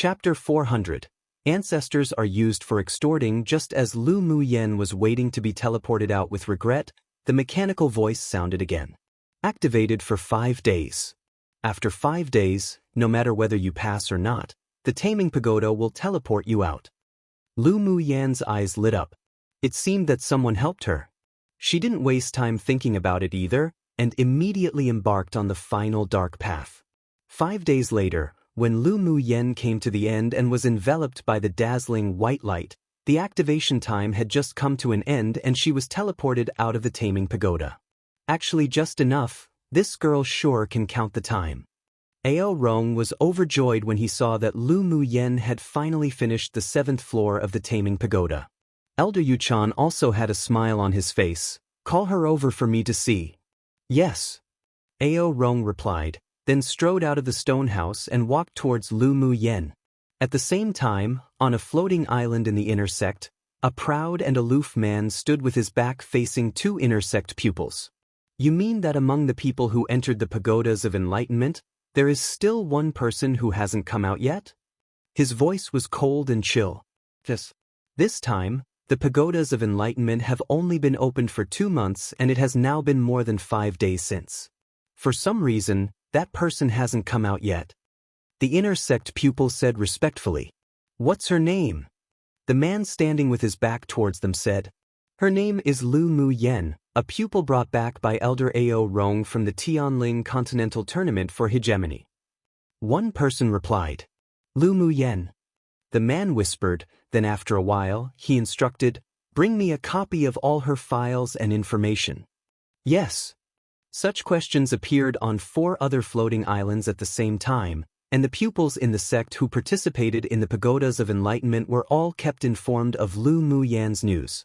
Chapter 400. Ancestors are used for extorting. Just as Lu Muyen was waiting to be teleported out with regret, the mechanical voice sounded again. Activated for 5 days. After 5 days, no matter whether you pass or not, the taming pagoda will teleport you out. Lu Muyen's eyes lit up. It seemed that someone helped her. She didn't waste time thinking about it either, and immediately embarked on the final dark path. 5 days later, when Lu Muyen came to the end and was enveloped by the dazzling white light, the activation time had just come to an end and she was teleported out of the taming pagoda. Actually just enough, this girl sure can count the time. Ao Rong was overjoyed when he saw that Lu Muyen had finally finished the 7th floor of the taming pagoda. Elder Yuchan also had a smile on his face. Call her over for me to see. Yes. Ao Rong replied, then strode out of the stone house and walked towards Lu Muyen. At the same time, on a floating island in the inner sect, a proud and aloof man stood with his back facing 2 inner sect pupils. You mean that among the people who entered the pagodas of enlightenment, there is still one person who hasn't come out yet? His voice was cold and chill. This time, the pagodas of enlightenment have only been opened for 2 months and it has now been more than 5 days since. For some reason, that person hasn't come out yet. The inner sect pupil said respectfully. What's her name? The man standing with his back towards them said. Her name is Lu Muyen, a pupil brought back by Elder Ao Rong from the Tianling Continental Tournament for Hegemony. One person replied. Lu Muyen. The man whispered, then after a while, he instructed, bring me a copy of all her files and information. Yes. Such questions appeared on 4 other floating islands at the same time, and the pupils in the sect who participated in the pagodas of enlightenment were all kept informed of Lu Muyen's news.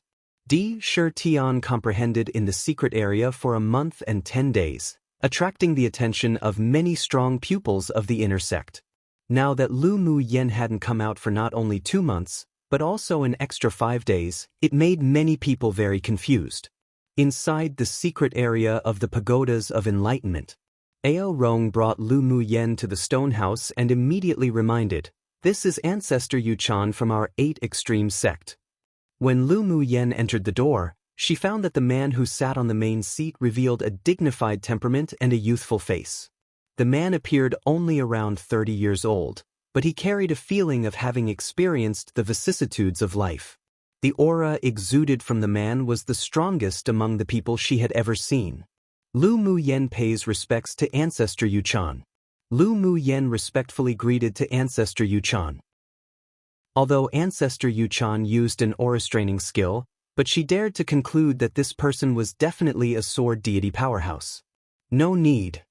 Shi Tian comprehended in the secret area for a month and 10 days, attracting the attention of many strong pupils of the inner sect. Now that Lu Muyen hadn't come out for not only 2 months, but also an extra 5 days, it made many people very confused. Inside the secret area of the pagodas of enlightenment, Ao Rong brought Lu Muyen to the stone house and immediately reminded, this is Ancestor Yuchan from our 8 Extreme sect. When Lu Muyen entered the door, she found that the man who sat on the main seat revealed a dignified temperament and a youthful face. The man appeared only around 30 years old, but he carried a feeling of having experienced the vicissitudes of life. The aura exuded from the man was the strongest among the people she had ever seen. Lu Muyen pays respects to Ancestor Yuchan. Lu Muyen respectfully greeted to Ancestor Yuchan. Although Ancestor Yuchan used an aura-straining skill, but she dared to conclude that this person was definitely a sword deity powerhouse. No need.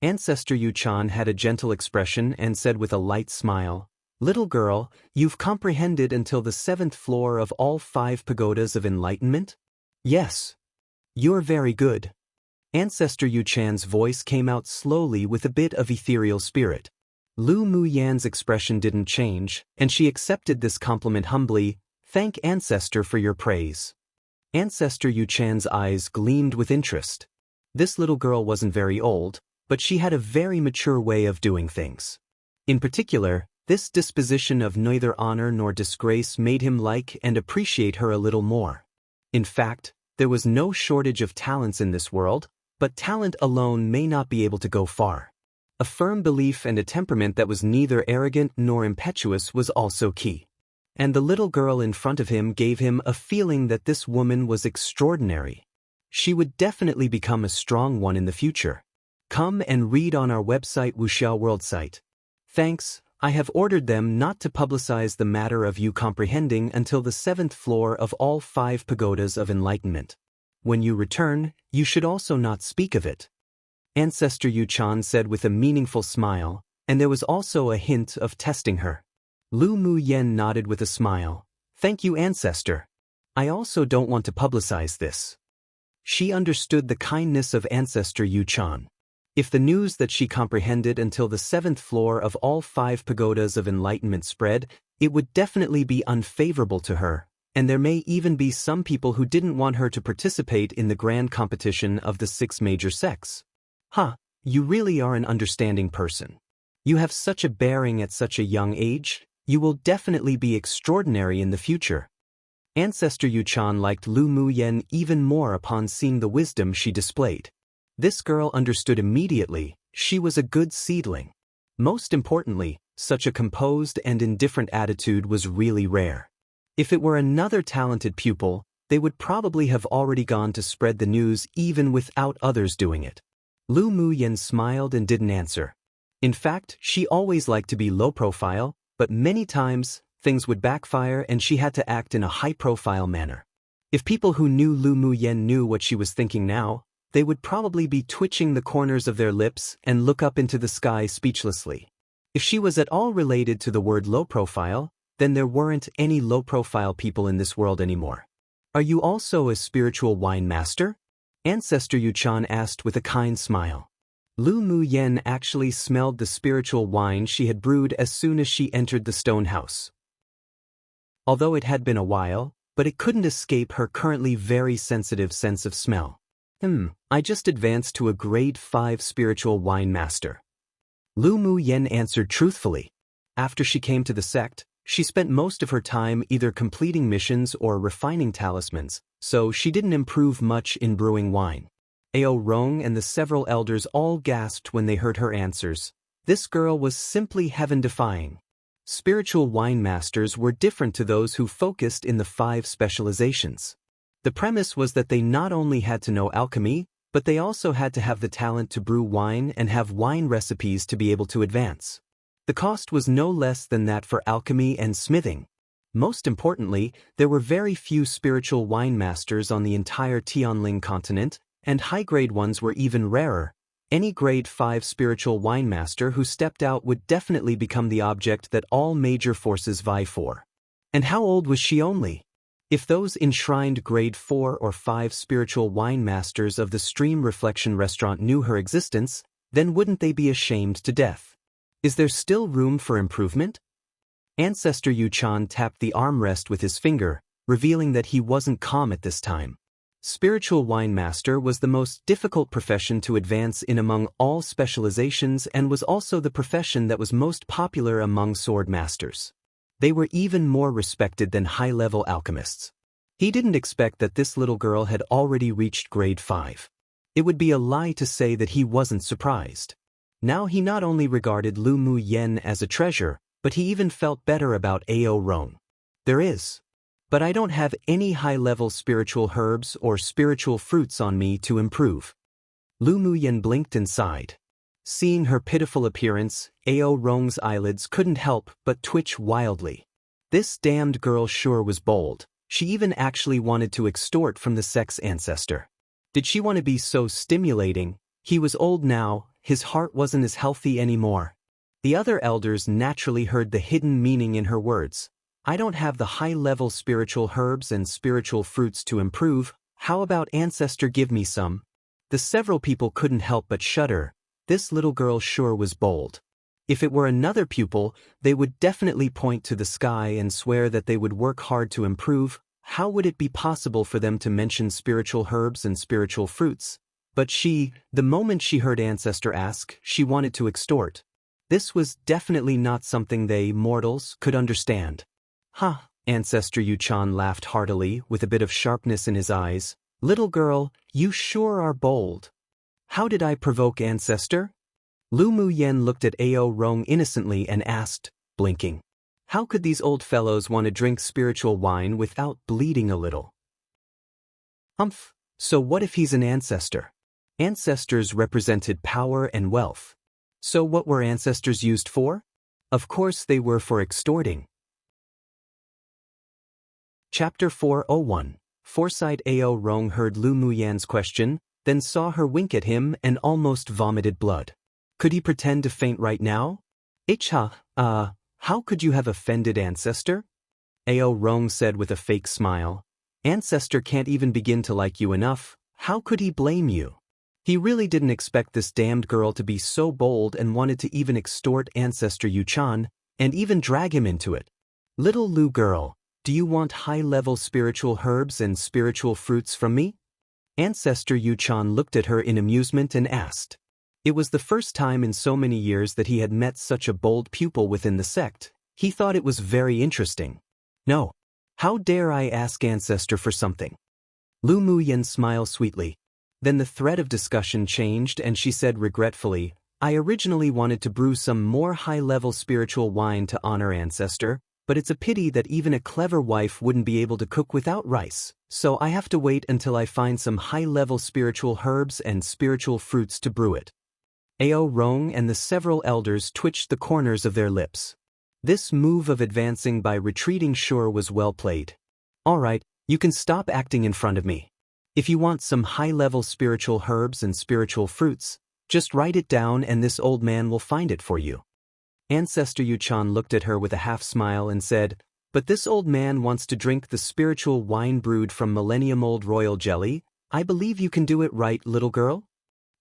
Ancestor Yuchan had a gentle expression and said with a light smile, little girl, you've comprehended until the 7th floor of all 5 pagodas of enlightenment? Yes. You're very good. Ancestor Yuchan's voice came out slowly with a bit of ethereal spirit. Lu Muyen's expression didn't change, and she accepted this compliment humbly. Thank Ancestor for your praise. Ancestor Yuchan's eyes gleamed with interest. This little girl wasn't very old, but she had a very mature way of doing things. In particular, this disposition of neither honor nor disgrace made him like and appreciate her a little more. In fact, there was no shortage of talents in this world, but talent alone may not be able to go far. A firm belief and a temperament that was neither arrogant nor impetuous was also key. And the little girl in front of him gave him a feeling that this woman was extraordinary. She would definitely become a strong one in the future. Come and read on our website Wuxia World site. Thanks. I have ordered them not to publicize the matter of you comprehending until the 7th floor of all 5 pagodas of enlightenment. When you return, you should also not speak of it. Ancestor Yuchan said with a meaningful smile, and there was also a hint of testing her. Lu Muyen nodded with a smile. Thank you, Ancestor. I also don't want to publicize this. She understood the kindness of Ancestor Yuchan. If the news that she comprehended until the 7th floor of all 5 pagodas of enlightenment spread, it would definitely be unfavorable to her, and there may even be some people who didn't want her to participate in the grand competition of the 6 major sects. You really are an understanding person. You have such a bearing at such a young age, you will definitely be extraordinary in the future. Ancestor Yuchan liked Lu Muyen even more upon seeing the wisdom she displayed. This girl understood immediately, she was a good seedling. Most importantly, such a composed and indifferent attitude was really rare. If it were another talented pupil, they would probably have already gone to spread the news even without others doing it. Lu Muyen smiled and didn't answer. In fact, she always liked to be low profile, but many times, things would backfire and she had to act in a high-profile manner. If people who knew Lu Muyen knew what she was thinking now, they would probably be twitching the corners of their lips and look up into the sky speechlessly. If she was at all related to the word low profile, then there weren't any low-profile people in this world anymore. Are you also a spiritual wine master? Ancestor Yuchan asked with a kind smile. Lu Muyen actually smelled the spiritual wine she had brewed as soon as she entered the stone house. Although it had been a while, but it couldn't escape her currently very sensitive sense of smell. I just advanced to a grade 5 spiritual wine master. Lu Muyen answered truthfully. After she came to the sect, she spent most of her time either completing missions or refining talismans, so she didn't improve much in brewing wine. Ao Rong and the several elders all gasped when they heard her answers. This girl was simply heaven-defying. Spiritual wine masters were different to those who focused in the 5 specializations. The premise was that they not only had to know alchemy, but they also had to have the talent to brew wine and have wine recipes to be able to advance. The cost was no less than that for alchemy and smithing. Most importantly, there were very few spiritual wine masters on the entire Tianling continent, and high-grade ones were even rarer. Any grade 5 spiritual wine master who stepped out would definitely become the object that all major forces vie for. And how old was she only? If those enshrined grade 4 or 5 spiritual wine masters of the Stream Reflection restaurant knew her existence, then wouldn't they be ashamed to death? Is there still room for improvement? Ancestor Yuchan tapped the armrest with his finger, revealing that he wasn't calm at this time. Spiritual wine master was the most difficult profession to advance in among all specializations and was also the profession that was most popular among sword masters. They were even more respected than high-level alchemists. He didn't expect that this little girl had already reached grade 5. It would be a lie to say that he wasn't surprised. Now he not only regarded Lu Muyen as a treasure, but he even felt better about Ao Rong. There is. But I don't have any high-level spiritual herbs or spiritual fruits on me to improve. Lu Muyen blinked and sighed. Seeing her pitiful appearance, Ao Rong's eyelids couldn't help but twitch wildly. This damned girl sure was bold. She even actually wanted to extort from the sect's ancestor. Did she want to be so stimulating? He was old now, his heart wasn't as healthy anymore. The other elders naturally heard the hidden meaning in her words. I don't have the high-level spiritual herbs and spiritual fruits to improve, how about ancestor give me some? The several people couldn't help but shudder. This little girl sure was bold. If it were another pupil, they would definitely point to the sky and swear that they would work hard to improve. How would it be possible for them to mention spiritual herbs and spiritual fruits? But she, the moment she heard ancestor ask, she wanted to extort. This was definitely not something they, mortals, could understand. Ancestor Yuchan laughed heartily, with a bit of sharpness in his eyes. Little girl, you sure are bold. How did I provoke ancestor? Lu Muyen looked at Ao Rong innocently and asked, blinking. How could these old fellows want to drink spiritual wine without bleeding a little? So what if he's an ancestor? Ancestors represented power and wealth. So what were ancestors used for? Of course they were for extorting. Chapter 401. Foresight. Ao Rong heard Lu Muyen's question, then saw her wink at him and almost vomited blood. Could he pretend to faint right now? How could you have offended ancestor? Ao Rong said with a fake smile. Ancestor can't even begin to like you enough, how could he blame you? He really didn't expect this damned girl to be so bold and wanted to even extort ancestor Yuchan, and even drag him into it. Little Lu girl, do you want high-level spiritual herbs and spiritual fruits from me? Ancestor Yuchan looked at her in amusement and asked. It was the first time in so many years that he had met such a bold pupil within the sect. He thought it was very interesting. No. How dare I ask Ancestor for something? Lu Muyen smiled sweetly. Then the thread of discussion changed and she said regretfully, I originally wanted to brew some more high-level spiritual wine to honor Ancestor, but it's a pity that even a clever wife wouldn't be able to cook without rice, so I have to wait until I find some high-level spiritual herbs and spiritual fruits to brew it. Ao Rong and the several elders twitched the corners of their lips. This move of advancing by retreating sure was well played. All right, you can stop acting in front of me. If you want some high-level spiritual herbs and spiritual fruits, just write it down and this old man will find it for you. Ancestor Yuchan looked at her with a half-smile and said, but this old man wants to drink the spiritual wine brewed from millennium-old royal jelly. I believe you can do it right, little girl?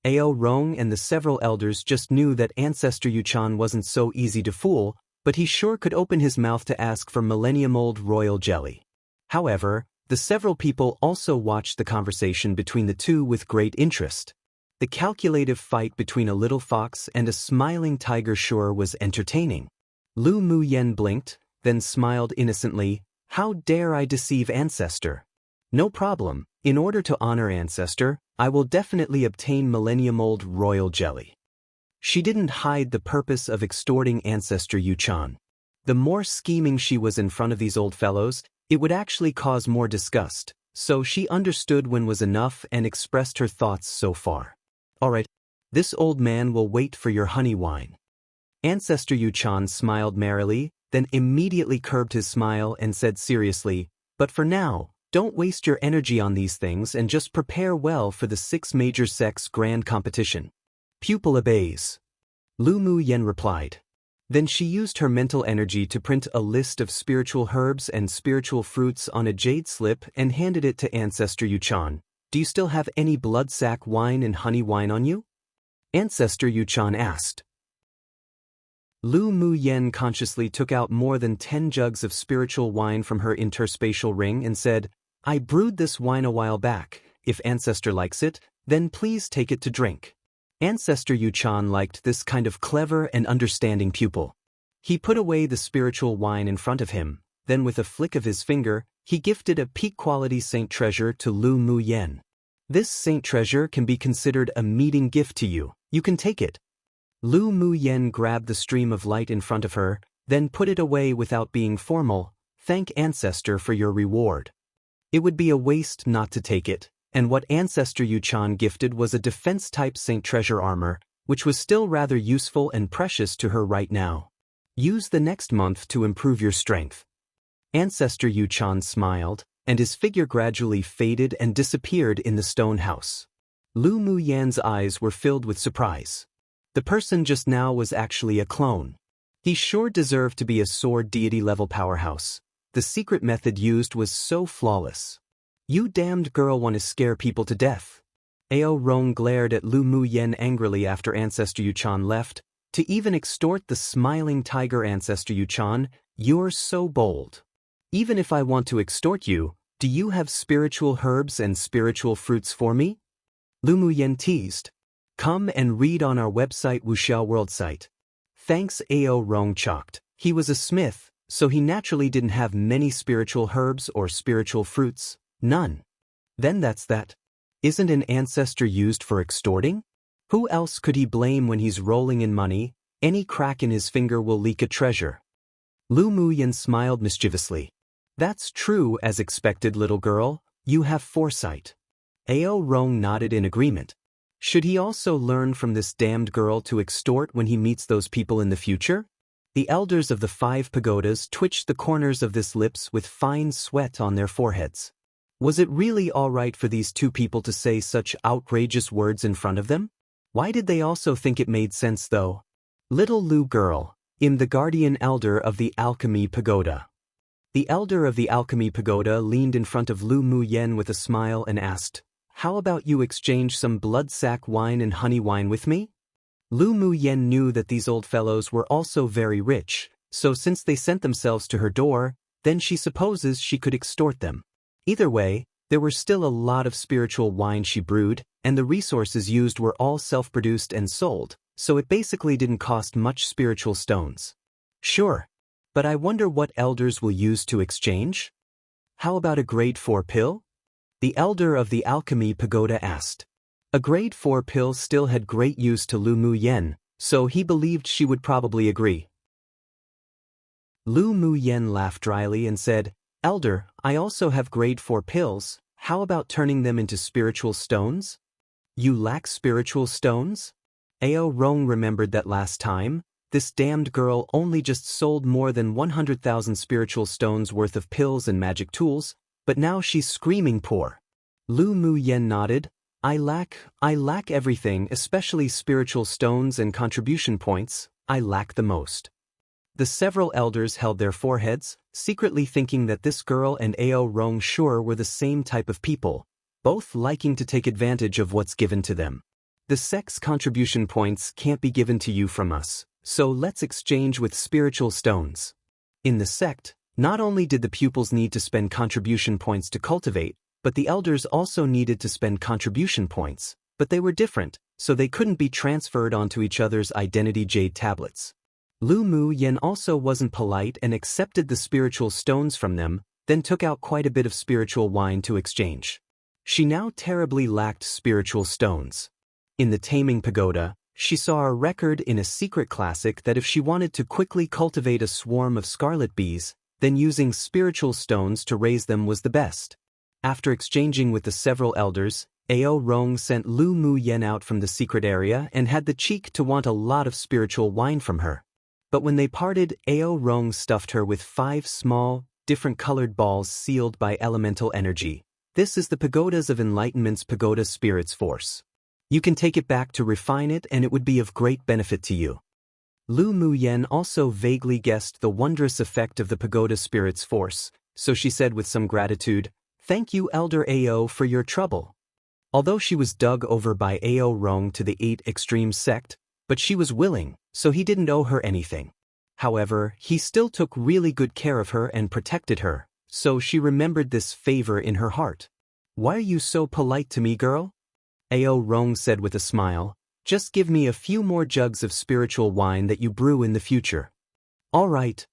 Ao Rong and the several elders just knew that Ancestor Yuchan wasn't so easy to fool, but he sure could open his mouth to ask for millennium-old royal jelly. However, the several people also watched the conversation between the two with great interest. The calculative fight between a little fox and a smiling tiger sure was entertaining. Lu Muyen blinked, then smiled innocently. How dare I deceive Ancestor? No problem. In order to honor Ancestor, I will definitely obtain millennium-old royal jelly. She didn't hide the purpose of extorting Ancestor Yuchan. The more scheming she was in front of these old fellows, it would actually cause more disgust, so she understood when was enough and expressed her thoughts so far. All right, this old man will wait for your honey wine. Ancestor Yuchan smiled merrily, then immediately curbed his smile and said seriously, but for now, don't waste your energy on these things and just prepare well for the 6 major sects grand competition. Pupil obeys. Lu Muyen replied. Then she used her mental energy to print a list of spiritual herbs and spiritual fruits on a jade slip and handed it to Ancestor Yuchan. Do you still have any bloodsack wine and honey wine on you? Ancestor Yuchan asked. Lu Muyen consciously took out more than 10 jugs of spiritual wine from her interspatial ring and said, I brewed this wine a while back. If Ancestor likes it, then please take it to drink. Ancestor Yuchan liked this kind of clever and understanding pupil. He put away the spiritual wine in front of him, then with a flick of his finger, he gifted a peak-quality saint treasure to Lu Muyen. This saint treasure can be considered a meeting gift to you. You can take it. Lu Muyen grabbed the stream of light in front of her, then put it away without being formal. Thank Ancestor for your reward. It would be a waste not to take it. And what Ancestor Yuchan gifted was a defense-type Saint Treasure armor, which was still rather useful and precious to her right now. Use the next month to improve your strength. Ancestor Yuchan smiled, and his figure gradually faded and disappeared in the stone house. Lu Muyen's eyes were filled with surprise. The person just now was actually a clone. He sure deserved to be a sword deity-level powerhouse. The secret method used was so flawless. You damned girl want to scare people to death. Ao Rong glared at Lu Muyen angrily after Ancestor Yuchan left. To even extort the smiling tiger Ancestor Yuchan, you're so bold. Even if I want to extort you, do you have spiritual herbs and spiritual fruits for me? Lu Muyen teased. Come and read on our website Wuxia World site. Thanks. Ao Rong chalked. He was a smith, so he naturally didn't have many spiritual herbs or spiritual fruits. None. Then that's that. Isn't an ancestor used for extorting? Who else could he blame when he's rolling in money? Any crack in his finger will leak a treasure. Lu Muyen smiled mischievously. That's true as expected, little girl. You have foresight. Ao Rong nodded in agreement. Should he also learn from this damned girl to extort when he meets those people in the future? The elders of the 5 pagodas twitched the corners of their lips with fine sweat on their foreheads. Was it really all right for these 2 people to say such outrageous words in front of them? Why did they also think it made sense though? Little Lu girl, the guardian elder of the alchemy pagoda. The elder of the alchemy pagoda leaned in front of Lu Muyen with a smile and asked, how about you exchange some bloodsack wine and honey wine with me? Lu Muyen knew that these old fellows were also very rich, so since they sent themselves to her door, then she supposes she could extort them. Either way, There were still a lot of spiritual wine she brewed, and the resources used were all self-produced and sold, so it basically didn't cost much spiritual stones. Sure. But I wonder what elders will use to exchange? How about a grade 4 pill? The elder of the alchemy pagoda asked. A grade 4 pill still had great use to Lu Mu Yen, so he believed she would probably agree. Lu Mu Yen laughed dryly and said, "Elder, I also have grade 4 pills. How about turning them into spiritual stones?" You lack spiritual stones? Ao Rong remembered that last time, this damned girl only just sold more than 100,000 spiritual stones worth of pills and magic tools, but now she's screaming poor. Lu Mu Yen nodded. I lack everything, especially spiritual stones and contribution points. I lack the most. The several elders held their foreheads, secretly thinking that this girl and Ao Rong sure were the same type of people, both liking to take advantage of what's given to them. The sect's contribution points can't be given to you from us, so let's exchange with spiritual stones. In the sect, not only did the pupils need to spend contribution points to cultivate, but the elders also needed to spend contribution points, but they were different, so they couldn't be transferred onto each other's identity jade tablets. Lu Mu Yen also wasn't polite and accepted the spiritual stones from them, then took out quite a bit of spiritual wine to exchange. She now terribly lacked spiritual stones. In the Taming Pagoda, she saw a record in a secret classic that if she wanted to quickly cultivate a swarm of scarlet bees, then using spiritual stones to raise them was the best. After exchanging with the several elders, Ao Rong sent Lu Mu Yen out from the secret area and had the cheek to want a lot of spiritual wine from her. But when they parted, Ao Rong stuffed her with 5 small, different-colored balls sealed by elemental energy. This is the Pagodas of Enlightenment's Pagoda Spirit's Force. You can take it back to refine it and it would be of great benefit to you. Lu Mu Yen also vaguely guessed the wondrous effect of the Pagoda Spirit's Force, so she said with some gratitude, "Thank you, Elder Ao, for your trouble." Although she was dug over by Ao Rong to the 8 Extreme sect, but she was willing, so he didn't owe her anything. However, he still took really good care of her and protected her, so she remembered this favor in her heart. "Why are you so polite to me, girl?" Ao Rong said with a smile, "Just give me a few more jugs of spiritual wine that you brew in the future." "All right."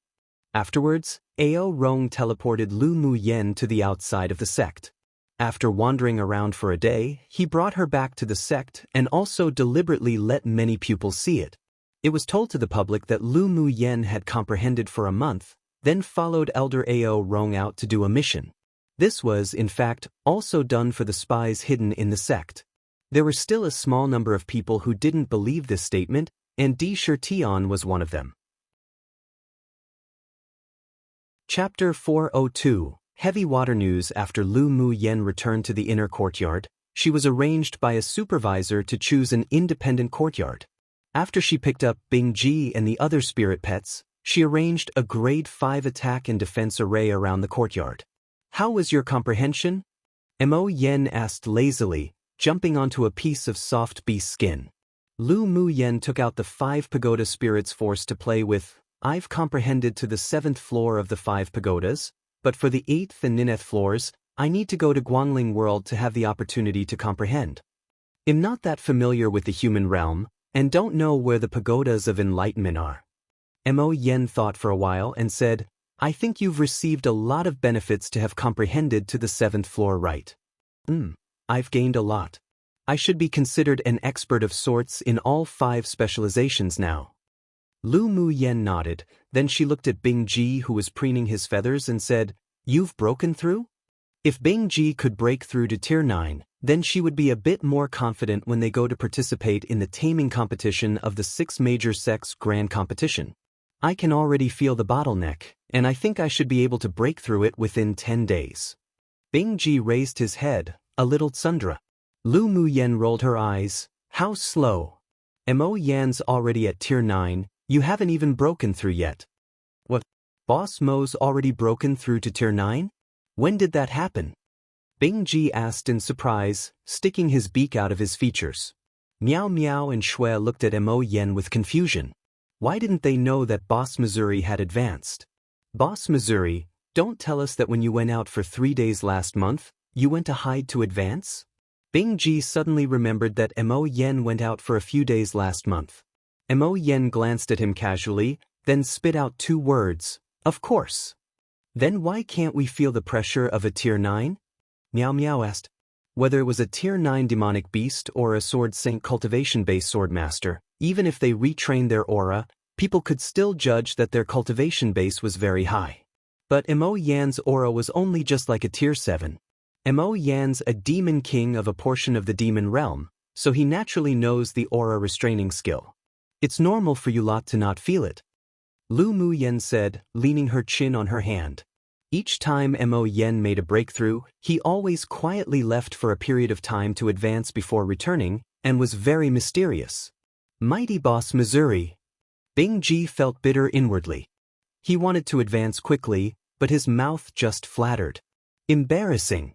Afterwards, Ao Rong teleported Lu Mu Yen to the outside of the sect. After wandering around for a day, he brought her back to the sect and also deliberately let many pupils see it. It was told to the public that Lu Mu Yen had comprehended for a month, then followed Elder Ao Rong out to do a mission. This was, in fact, also done for the spies hidden in the sect. There were still a small number of people who didn't believe this statement, and Di Shirtian was one of them. Chapter 402 Heavy water news. After Lu Mu Yen returned to the inner courtyard, she was arranged by a supervisor to choose an independent courtyard. After she picked up Bing Ji and the other spirit pets, she arranged a grade 5 attack and defense array around the courtyard. "How was your comprehension?" Mo Yen asked lazily, jumping onto a piece of soft beast skin. Lu Mu Yen took out the 5 pagoda spirits force to play with. "I've comprehended to the 7th floor of the 5 pagodas, but for the 8th and 9th floors, I need to go to Guangling World to have the opportunity to comprehend. I'm not that familiar with the human realm, and don't know where the pagodas of enlightenment are." Mo Yen thought for a while and said, "I think you've received a lot of benefits to have comprehended to the 7th floor, right?" I've gained a lot. I should be considered an expert of sorts in all 5 specializations now." Lu Mu Yen nodded, then she looked at Bing Ji who was preening his feathers and said, "You've broken through?" If Bing Ji could break through to Tier 9, then she would be a bit more confident when they go to participate in the taming competition of the 6 major sects grand competition. "I can already feel the bottleneck, and I think I should be able to break through it within 10 days. Bing Ji raised his head, a little tsundra. Lu Mu Yen rolled her eyes. "How slow? Mo Yan's already at Tier 9, you haven't even broken through yet." "What? Boss Mo's already broken through to Tier 9? When did that happen?" Bing Ji asked in surprise, sticking his beak out of his features. Meow Meow and Shui looked at Mo Yen with confusion. Why didn't they know that Boss Missouri had advanced? "Boss Missouri, don't tell us that when you went out for 3 days last month, You went to hide to advance? Bing Ji suddenly remembered that Mo Yen went out for a few days last month. Mo Yen glanced at him casually, then spit out 2 words, "Of course." Then why can't we feel the pressure of a Tier 9? Meow Meow asked. Whether it was a Tier 9 demonic beast or a Sword Saint cultivation-based swordmaster, even if they retrained their aura, people could still judge that their cultivation base was very high. But Mo Yan's aura was only just like a Tier 7. Mo Yan's a demon king of a portion of the demon realm, so he naturally knows the aura restraining skill. It's normal for you lot to not feel it. Lu Mu Yen said, leaning her chin on her hand. Each time Mo Yen made a breakthrough, he always quietly left for a period of time to advance before returning, and was very mysterious. Mighty Boss Missouri. Bing Ji felt bitter inwardly. He wanted to advance quickly, but his mouth just flattered. Embarrassing.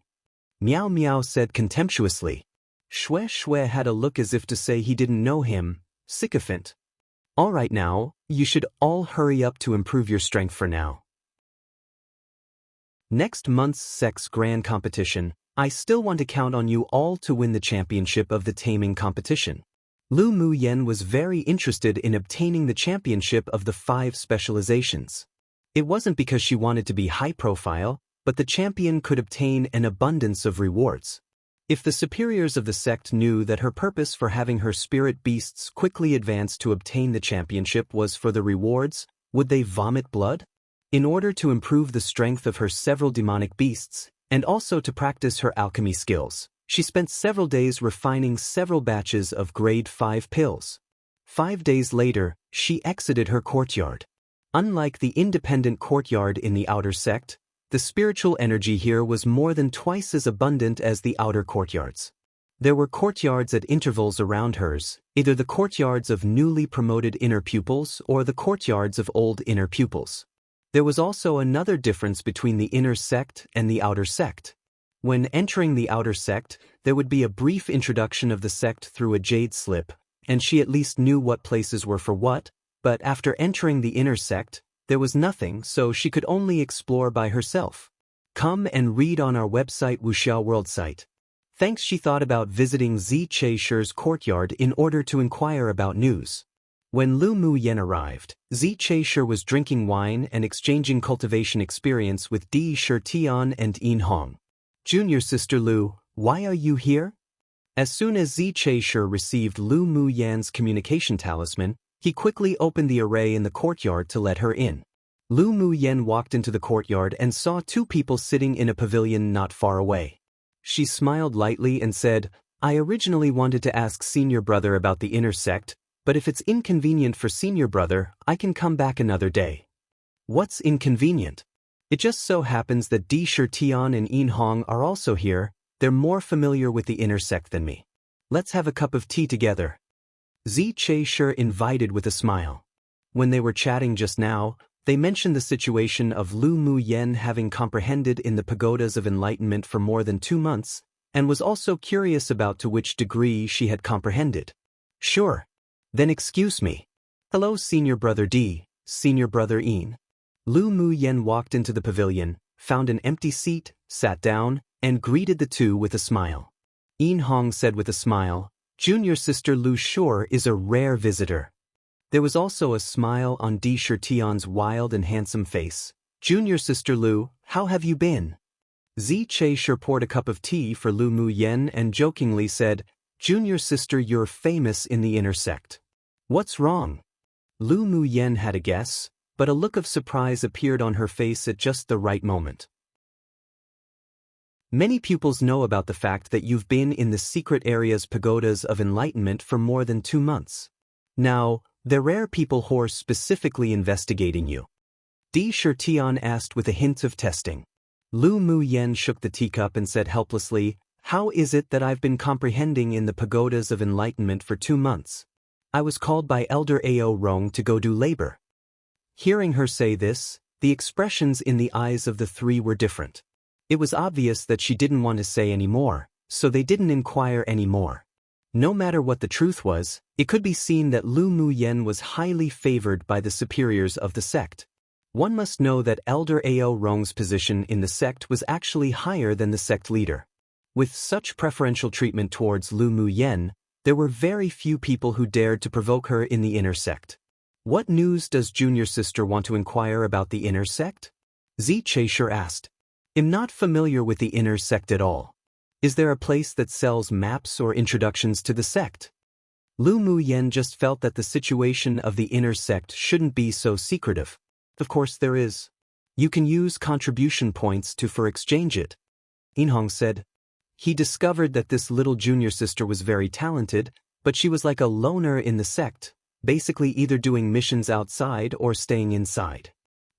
Meow Meow said contemptuously. Shue Shue had a look as if to say he didn't know him. Sycophant. All right now, you should all hurry up to improve your strength for now. Next month's sex grand competition, I still want to count on you all to win the championship of the taming competition. Lu Mu Yen was very interested in obtaining the championship of the 5 specializations. It wasn't because she wanted to be high profile, but the champion could obtain an abundance of rewards. If the superiors of the sect knew that her purpose for having her spirit beasts quickly advance to obtain the championship was for the rewards, would they vomit blood? In order to improve the strength of her several demonic beasts, and also to practice her alchemy skills, she spent several days refining several batches of grade 5 pills. 5 days later, she exited her courtyard. Unlike the independent courtyard in the outer sect, the spiritual energy here was more than twice as abundant as the outer courtyards. There were courtyards at intervals around hers, either the courtyards of newly promoted inner pupils or the courtyards of old inner pupils. There was also another difference between the inner sect and the outer sect. When entering the outer sect, there would be a brief introduction of the sect through a jade slip, and she at least knew what places were for what, but after entering the inner sect, there was nothing, so she could only explore by herself. Come and read on our website Wuxia World site. Thanks. She thought about visiting Zi Cheisher's courtyard in order to inquire about news. When Lu Mu Yen arrived, Zi Cheisher was drinking wine and exchanging cultivation experience with Di Shirtian and Yin Hong. Junior sister Lu, why are you here? As soon as Zi Cheisher received Lu Mu Yan's communication talisman, he quickly opened the array in the courtyard to let her in. Lu Mu Yen walked into the courtyard and saw 2 people sitting in a pavilion not far away. She smiled lightly and said, I originally wanted to ask senior brother about the inner sect, but if it's inconvenient for senior brother, I can come back another day. What's inconvenient? It just so happens that Di Shirtian and Yin Hong are also here. They're more familiar with the inner sect than me. Let's have a cup of tea together. Zi Cheisher invited with a smile. When they were chatting just now, they mentioned the situation of Lu Mu Yen having comprehended in the pagodas of enlightenment for more than 2 months, and was also curious about to which degree she had comprehended. Sure. Then excuse me. Hello senior brother D, senior brother Yin. Lu Mu Yen walked into the pavilion, found an empty seat, sat down, and greeted the 2 with a smile. Yin Hong said with a smile, Junior sister Lu sure is a rare visitor. There was also a smile on Di Shirtian's wild and handsome face. Junior sister Lu, how have you been? Zi Cheisher poured a cup of tea for Lu Mu Yen and jokingly said, Junior sister, you're famous in the inner sect. What's wrong? Lu Mu Yen had a guess, but a look of surprise appeared on her face at just the right moment. Many pupils know about the fact that you've been in the secret area's pagodas of enlightenment for more than 2 months. Now, they're rare people who are specifically investigating you. Di Shirtian asked with a hint of testing. Lu Mu Yen shook the teacup and said helplessly, How is it that I've been comprehending in the pagodas of enlightenment for 2 months? I was called by Elder Ao Rong to go do labor. Hearing her say this, the expressions in the eyes of the 3 were different. It was obvious that she didn't want to say any more, so they didn't inquire any more. No matter what the truth was, it could be seen that Lu Mu Yen was highly favored by the superiors of the sect. One must know that Elder Ao Rong's position in the sect was actually higher than the sect leader. With such preferential treatment towards Lu Muyen, there were very few people who dared to provoke her in the inner sect. What news does junior sister want to inquire about the inner sect? Xianxia asked. I'm not familiar with the inner sect at all. Is there a place that sells maps or introductions to the sect? Lu Muyen just felt that the situation of the inner sect shouldn't be so secretive. Of course there is. You can use contribution points for exchange it. Inhong said. He discovered that this little junior sister was very talented, but she was like a loner in the sect, basically either doing missions outside or staying inside.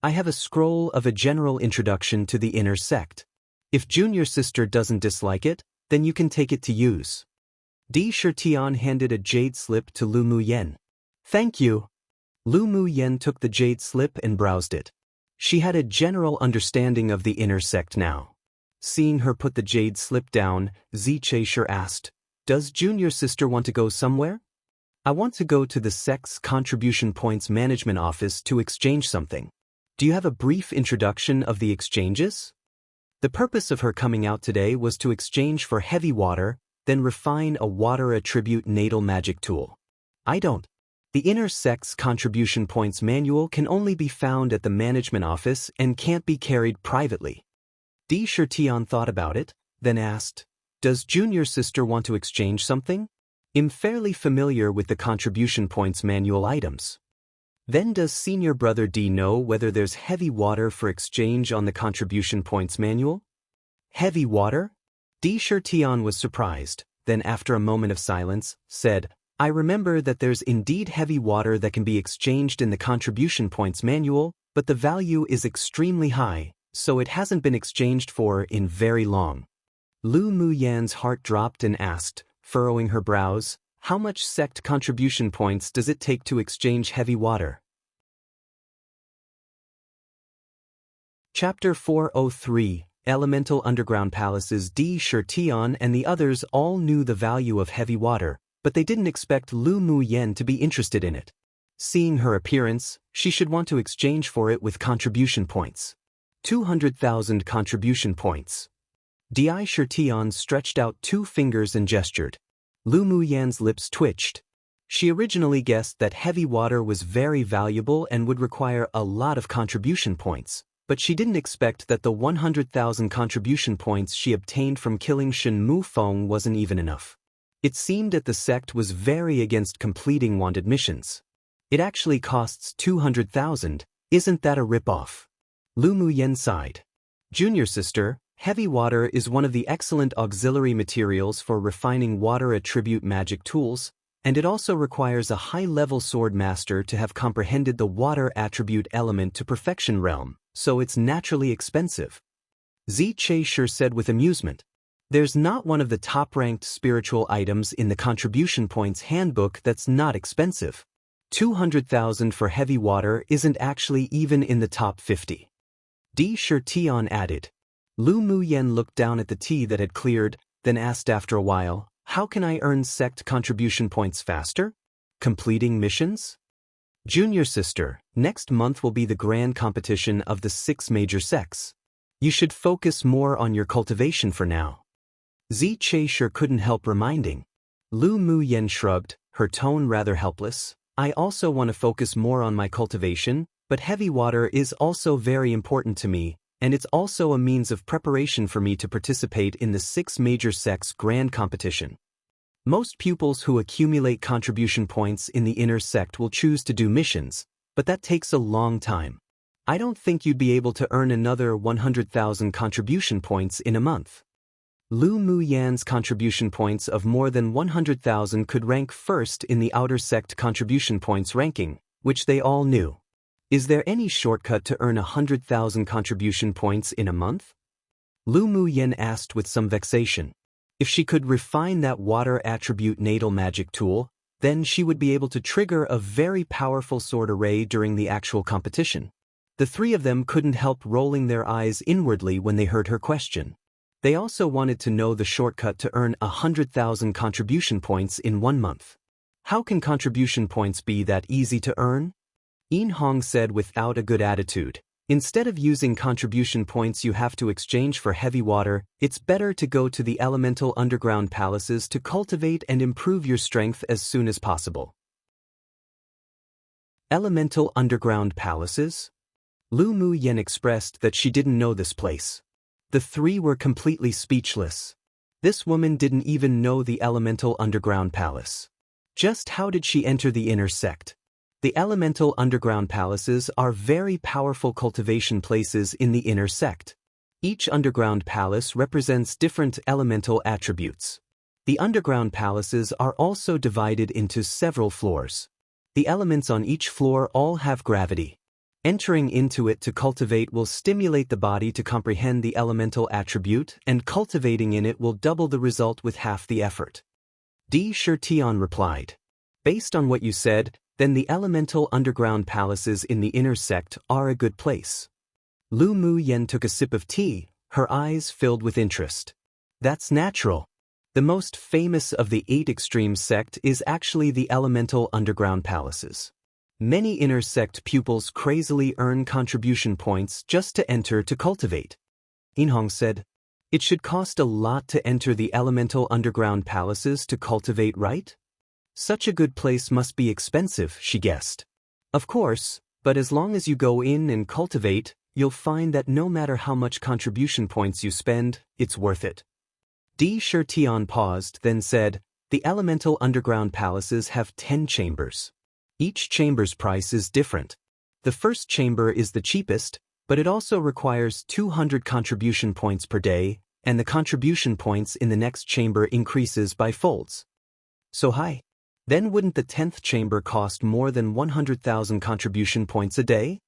I have a scroll of a general introduction to the inner sect. If junior sister doesn't dislike it, then you can take it to use. Di Shitian handed a jade slip to Lu Muyen. Thank you. Lu Muyen took the jade slip and browsed it. She had a general understanding of the inner sect now. Seeing her put the jade slip down, Xianxia asked, Does junior sister want to go somewhere? I want to go to the sect's contribution points management office to exchange something. Do you have a brief introduction of the exchanges? The purpose of her coming out today was to exchange for heavy water, then refine a water attribute natal magic tool. I don't. The inner sect's contribution points manual can only be found at the management office and can't be carried privately. Di Shitian thought about it, then asked, Does junior sister want to exchange something? I'm fairly familiar with the contribution points manual items. Then does senior brother D know whether there's heavy water for exchange on the contribution points manual? Heavy water? Di Shitian was surprised, then after a moment of silence, said, I remember that there's indeed heavy water that can be exchanged in the contribution points manual, but the value is extremely high, so it hasn't been exchanged for in very long. Lu Muyen's heart dropped and asked, furrowing her brows, How much sect contribution points does it take to exchange heavy water? Chapter 403, Elemental Underground Palaces. Di Shitian and the others all knew the value of heavy water, but they didn't expect Lu Muyen to be interested in it. Seeing her appearance, she should want to exchange for it with contribution points. 200,000 contribution points. Di Shitian stretched out 2 fingers and gestured. Lu Muyen's lips twitched. She originally guessed that heavy water was very valuable and would require a lot of contribution points, but she didn't expect that the 100,000 contribution points she obtained from killing Shen Mufeng wasn't even enough. It seemed that the sect was very against completing wanted missions. It actually costs 200,000, isn't that a rip-off? Lu Muyen sighed. Junior sister, heavy water is one of the excellent auxiliary materials for refining water attribute magic tools, and it also requires a high-level sword master to have comprehended the water attribute element to perfection realm, so it's naturally expensive. Xianxia said with amusement. There's not one of the top-ranked spiritual items in the contribution points handbook that's not expensive. 200,000 for heavy water isn't actually even in the top 50. Di Shitian added. Lu Muyen looked down at the tea that had cleared, then asked after a while, How can I earn sect contribution points faster? Completing missions? Junior sister, next month will be the grand competition of the 6 major sects. You should focus more on your cultivation for now. Xianxia couldn't help reminding. Lu Muyen shrugged, her tone rather helpless. I also want to focus more on my cultivation, but heavy water is also very important to me, and it's also a means of preparation for me to participate in the 6 major sects grand competition. Most pupils who accumulate contribution points in the inner sect will choose to do missions, but that takes a long time. I don't think you'd be able to earn another 100,000 contribution points in a month. Lu Muyen's contribution points of more than 100,000 could rank first in the outer sect contribution points ranking, which they all knew. Is there any shortcut to earn 100,000 contribution points in a month? Lu Muyen asked with some vexation. If she could refine that water attribute natal magic tool, then she would be able to trigger a very powerful sword array during the actual competition. The 3 of them couldn't help rolling their eyes inwardly when they heard her question. They also wanted to know the shortcut to earn 100,000 contribution points in 1 month. How can contribution points be that easy to earn? Inhong said without a good attitude. Instead of using contribution points you have to exchange for heavy water, it's better to go to the elemental underground palaces to cultivate and improve your strength as soon as possible. Elemental underground palaces? Lu Mu Yen expressed that she didn't know this place. The three were completely speechless. This woman didn't even know the elemental underground palace. Just how did she enter the inner sect? The elemental underground palaces are very powerful cultivation places in the inner sect. Each underground palace represents different elemental attributes. The underground palaces are also divided into several floors. The elements on each floor all have gravity. Entering into it to cultivate will stimulate the body to comprehend the elemental attribute, and cultivating in it will double the result with half the effort. Di Shirtian replied. Based on what you said, then the elemental underground palaces in the inner sect are a good place. Lu Mu Yen took a sip of tea, her eyes filled with interest. That's natural. The most famous of the 8 extreme sect is actually the elemental underground palaces. Many inner sect pupils crazily earn contribution points just to enter to cultivate. Inhong said, "It should cost a lot to enter the elemental underground palaces to cultivate, right? Such a good place must be expensive," she guessed. "Of course, but as long as you go in and cultivate, you'll find that no matter how much contribution points you spend, it's worth it." Di Shirtian paused, then said, "The elemental underground palaces have 10 chambers. Each chamber's price is different. The first chamber is the cheapest, but it also requires 200 contribution points per day, and the contribution points in the next chamber increases by folds. So high. Then wouldn't the 10th chamber cost more than 100,000 contribution points a day?"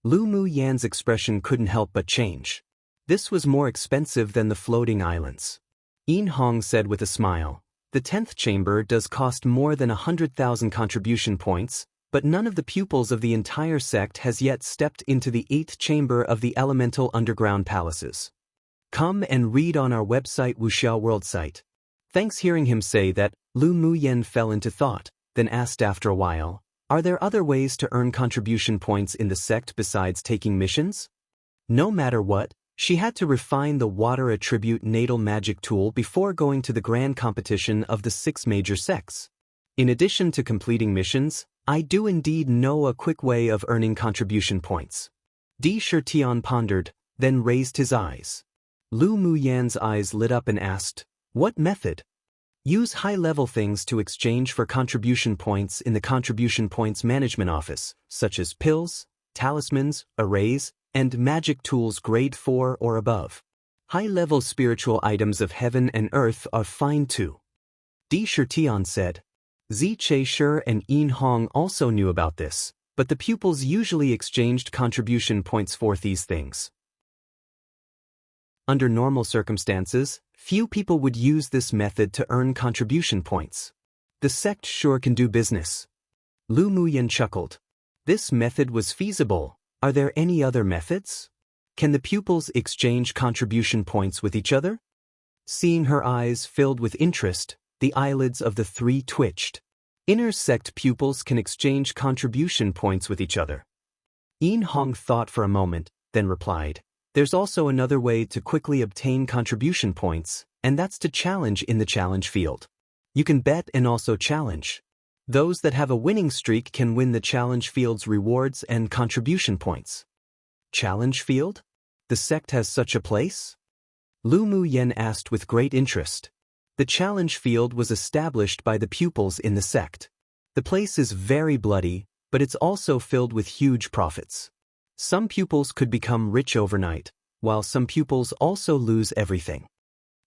Lu Mu Yan's expression couldn't help but change. This was more expensive than the floating islands. Yin Hong said with a smile, "The 10th chamber does cost more than 100,000 contribution points, but none of the pupils of the entire sect has yet stepped into the 8th chamber of the elemental underground palaces. Come and read on our website Wuxia World site." Thanks. Hearing him say that, Lu Mu Yen fell into thought, then asked after a while, "Are there other ways to earn contribution points in the sect besides taking missions?" No matter what, she had to refine the water attribute natal magic tool before going to the grand competition of the 6 major sects. In addition to completing missions, I do indeed know a quick way of earning contribution points. Di Shirtian pondered, then raised his eyes. Lu Mu Yan's eyes lit up and asked, "What method?" "Use high-level things to exchange for contribution points in the Contribution Points Management Office, such as pills, talismans, arrays, and magic tools grade 4 or above. High-level spiritual items of heaven and earth are fine too." Di Shirtian said. Zi Che-Shur and Yin Hong also knew about this, but the pupils usually exchanged contribution points for these things. Under normal circumstances, few people would use this method to earn contribution points. The sect sure can do business. Lu Mu Yen chuckled. This method was feasible. Are there any other methods? Can the pupils exchange contribution points with each other? Seeing her eyes filled with interest, the eyelids of the 3 twitched. Inner sect pupils can exchange contribution points with each other. Yin Hong thought for a moment, then replied, "There's also another way to quickly obtain contribution points, and that's to challenge in the challenge field. You can bet and also challenge. Those that have a winning streak can win the challenge field's rewards and contribution points." Challenge field? The sect has such a place? Lu Mu Yen asked with great interest. The challenge field was established by the pupils in the sect. The place is very bloody, but it's also filled with huge profits. Some pupils could become rich overnight, while some pupils also lose everything.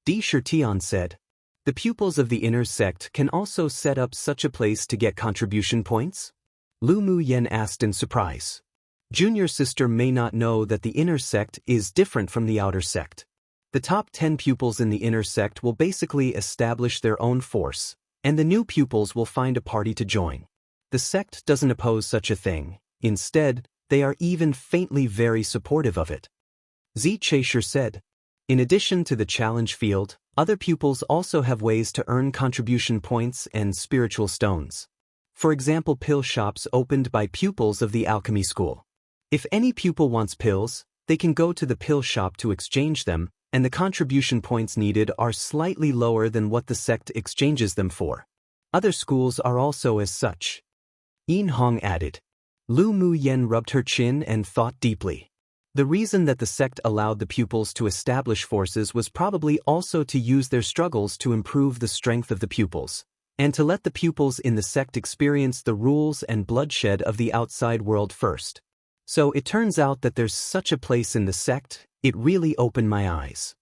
Di Shirtian said, "The pupils of the inner sect can also set up such a place to get contribution points?" Lu Mu Yen asked in surprise. Junior sister may not know that the inner sect is different from the outer sect. The top 10 pupils in the inner sect will basically establish their own force, and the new pupils will find a party to join. The sect doesn't oppose such a thing. Instead, they are even faintly very supportive of it. Zi Che-Shur said, "In addition to the challenge field, other pupils also have ways to earn contribution points and spiritual stones. For example, pill shops opened by pupils of the alchemy school. If any pupil wants pills, they can go to the pill shop to exchange them, and the contribution points needed are slightly lower than what the sect exchanges them for. Other schools are also as such. Yin Hong added. Lu Mu Yen rubbed her chin and thought deeply. The reason that the sect allowed the pupils to establish forces was probably also to use their struggles to improve the strength of the pupils, and to let the pupils in the sect experience the rules and bloodshed of the outside world first. So it turns out that there's such a place in the sect. It really opened my eyes.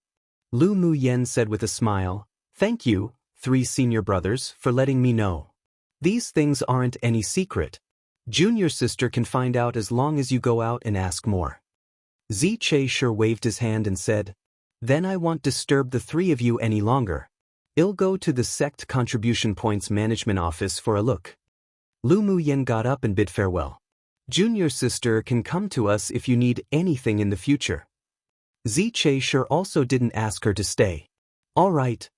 Lu Mu Yen said with a smile, "Thank you, 3 senior brothers, for letting me know. These things aren't any secret. Junior sister can find out as long as you go out and ask more." Zi Che sure waved his hand and said, "Then I won't disturb the 3 of you any longer. I'll go to the sect contribution points management office for a look." Lu Mu Yen got up and bid farewell. "Junior sister can come to us if you need anything in the future." Zi Che sure also didn't ask her to stay. "All right."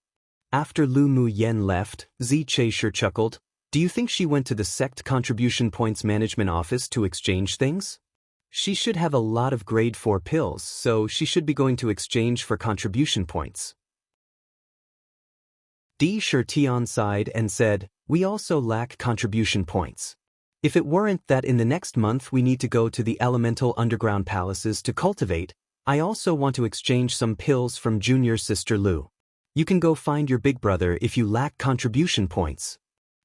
After Lu Mu Yen left, Zi Che sure chuckled. "Do you think she went to the sect contribution points management office to exchange things? She should have a lot of grade 4 pills, so she should be going to exchange for contribution points." Di Shirtian sighed and said, "We also lack contribution points. If it weren't that in the next month we need to go to the elemental underground palaces to cultivate, I also want to exchange some pills from junior sister Lu. You can go find your big brother if you lack contribution points."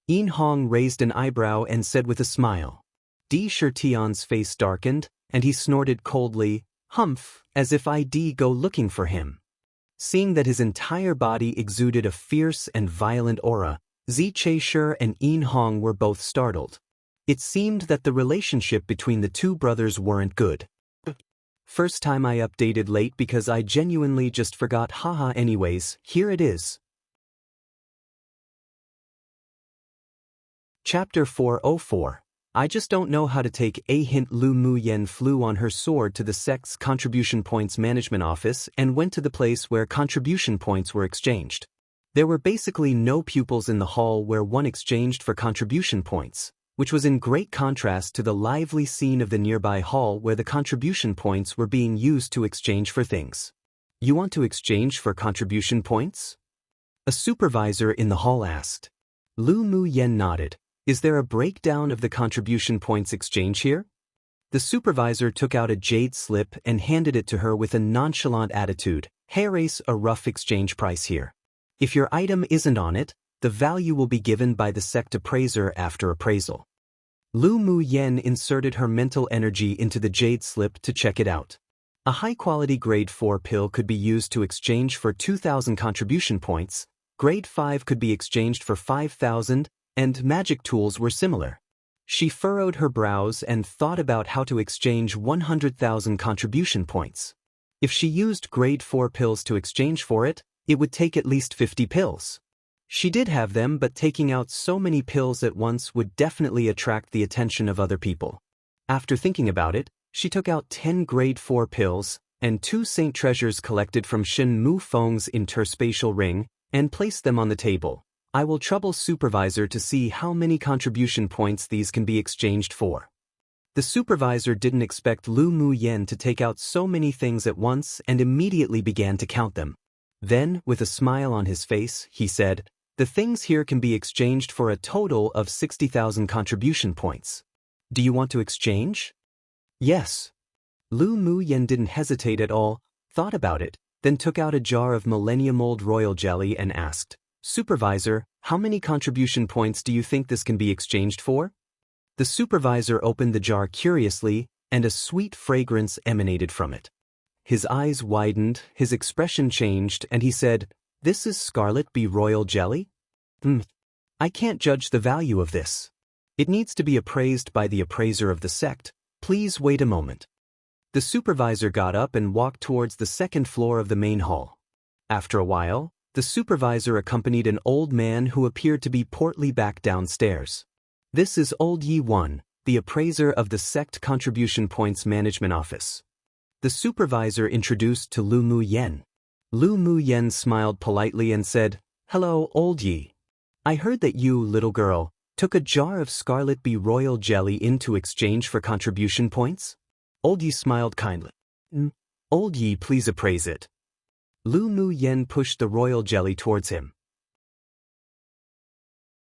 Yin Hong raised an eyebrow and said with a smile. Di Shirtian's face darkened, and he snorted coldly, "Humph, as if I'd go looking for him." Seeing that his entire body exuded a fierce and violent aura, Zi Che and Yin Hong were both startled. It seemed that the relationship between the 2 brothers weren't good. "First time I updated late because I genuinely just forgot, haha. Anyways, here it is." Chapter 404. I just don't know how to take a hint. Lu Mu Yen flew on her sword to the sect's contribution points management office and went to the place where contribution points were exchanged. There were basically no pupils in the hall where one exchanged for contribution points, which was in great contrast to the lively scene of the nearby hall where the contribution points were being used to exchange for things. "You want to exchange for contribution points?" a supervisor in the hall asked. Lu Mu Yen nodded. "Is there a breakdown of the contribution points exchange here?" The supervisor took out a jade slip and handed it to her with a nonchalant attitude. "Here's a rough exchange price here. If your item isn't on it, the value will be given by the sect appraiser after appraisal." Lu Mu Yen inserted her mental energy into the jade slip to check it out. A high-quality grade 4 pill could be used to exchange for 2,000 contribution points, grade 5 could be exchanged for 5,000, and magic tools were similar. She furrowed her brows and thought about how to exchange 100,000 contribution points. If she used grade 4 pills to exchange for it, it would take at least 50 pills. She did have them, but taking out so many pills at once would definitely attract the attention of other people. After thinking about it, she took out 10 grade 4 pills and 2 Saint treasures collected from Shin Mu Feng's interspatial ring and placed them on the table. "I will trouble supervisor to see how many contribution points these can be exchanged for." The supervisor didn't expect Lu Mu Yen to take out so many things at once and immediately began to count them. Then, with a smile on his face, he said, "The things here can be exchanged for a total of 60,000 contribution points. Do you want to exchange?" "Yes." Lu Mu Yen didn't hesitate at all, thought about it, then took out a jar of Millennium Old Royal Jelly and asked, "Supervisor, how many contribution points do you think this can be exchanged for?" The supervisor opened the jar curiously, and a sweet fragrance emanated from it. His eyes widened, his expression changed, and he said, "This is Scarlet Bee Royal Jelly? I can't judge the value of this. It needs to be appraised by the appraiser of the sect. Please wait a moment." The supervisor got up and walked towards the 2nd floor of the main hall. After a while, the supervisor accompanied an old man who appeared to be portly back downstairs. "This is Old Yi One, the appraiser of the sect contribution points management office." The supervisor introduced to Lu Mu Yen. Lu Mu Yen smiled politely and said, "Hello, Old Yi. I heard that you, little girl, took a jar of Scarlet Bee Royal Jelly in to exchange for contribution points?" Old Yi smiled kindly. Old Yi, please appraise it. Lu Mu Yen pushed the royal jelly towards him.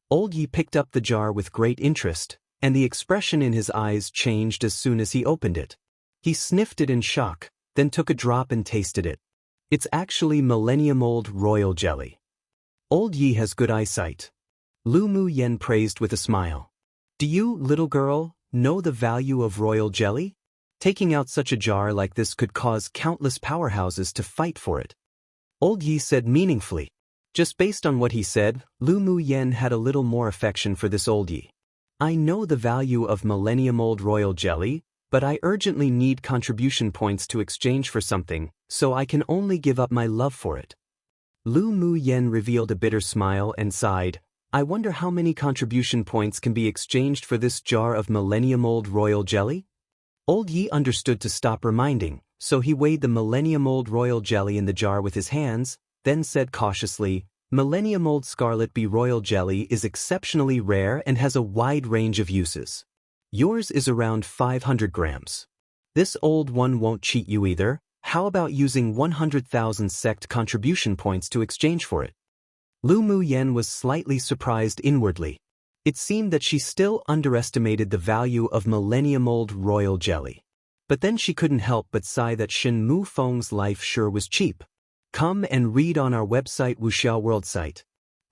Old Yi picked up the jar with great interest, and the expression in his eyes changed as soon as he opened it. He sniffed it in shock, then took a drop and tasted it. It's actually millennium-old royal jelly. Old Yi has good eyesight. Lu Mu Yen praised with a smile. Do you, little girl, know the value of royal jelly? Taking out such a jar like this could cause countless powerhouses to fight for it. Old Yi said meaningfully. Just based on what he said, Lu Mu Yen had a little more affection for this Old Yi. I know the value of millennium-old royal jelly, but I urgently need contribution points to exchange for something, so I can only give up my love for it. Lu Mu Yen revealed a bitter smile and sighed. I wonder how many contribution points can be exchanged for this jar of millennium-old royal jelly? Old Yi understood to stop reminding, so he weighed the millennium-old royal jelly in the jar with his hands, then said cautiously, Millennium-old Scarlet Bee royal jelly is exceptionally rare and has a wide range of uses. Yours is around 500 grams. This old one won't cheat you either. How about using 100,000 sect contribution points to exchange for it? Lu Mu Yen was slightly surprised inwardly. It seemed that she still underestimated the value of millennium-old royal jelly. But then she couldn't help but sigh that Shen Mu Feng's life sure was cheap. Come and read on our website Wuxia World site.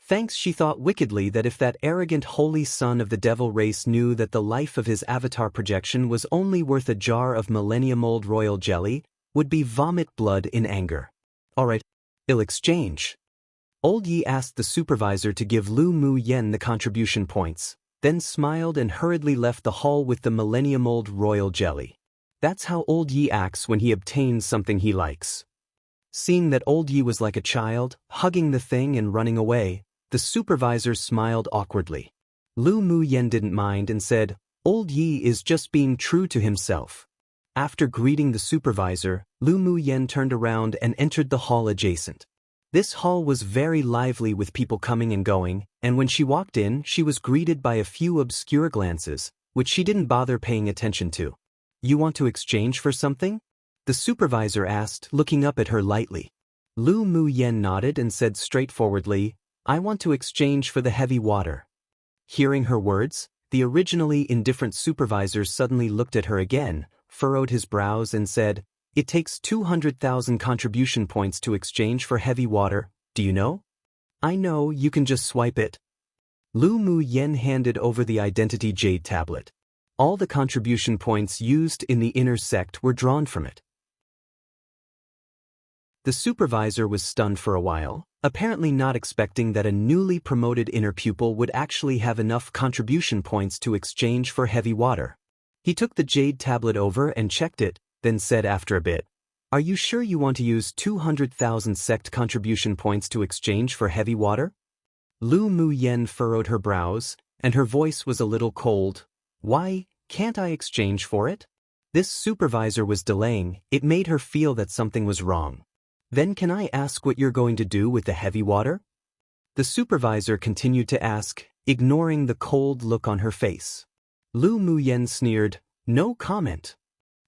Thanks, she thought wickedly, that if that arrogant holy son of the devil race knew that the life of his avatar projection was only worth a jar of millennium-old royal jelly, would be vomit blood in anger. Alright, I'll exchange. Old Yi asked the supervisor to give Lu Mu Yen the contribution points, then smiled and hurriedly left the hall with the millennium-old royal jelly. That's how Old Yi acts when he obtains something he likes. Seeing that Old Yi was like a child, hugging the thing and running away, the supervisor smiled awkwardly. Lu Mu Yen didn't mind and said, Old Yi is just being true to himself. After greeting the supervisor, Lu Mu Yen turned around and entered the hall adjacent. This hall was very lively with people coming and going, and when she walked in, she was greeted by a few obscure glances, which she didn't bother paying attention to. You want to exchange for something? The supervisor asked, looking up at her lightly. Lu Mu Yen nodded and said straightforwardly, I want to exchange for the heavy water. Hearing her words, the originally indifferent supervisor suddenly looked at her again, furrowed his brows and said, It takes 200,000 contribution points to exchange for heavy water, do you know? I know, you can just swipe it. Lu Mu Yen handed over the identity jade tablet. All the contribution points used in the inner sect were drawn from it. The supervisor was stunned for a while, apparently not expecting that a newly promoted inner pupil would actually have enough contribution points to exchange for heavy water. He took the jade tablet over and checked it, then said after a bit, Are you sure you want to use 200,000 sect contribution points to exchange for heavy water? Lu Mu Yen furrowed her brows, and her voice was a little cold. Why, can't I exchange for it? This supervisor was delaying. It made her feel that something was wrong. Then can I ask what you're going to do with the heavy water? The supervisor continued to ask, ignoring the cold look on her face. Lu Mu Yen sneered, No comment.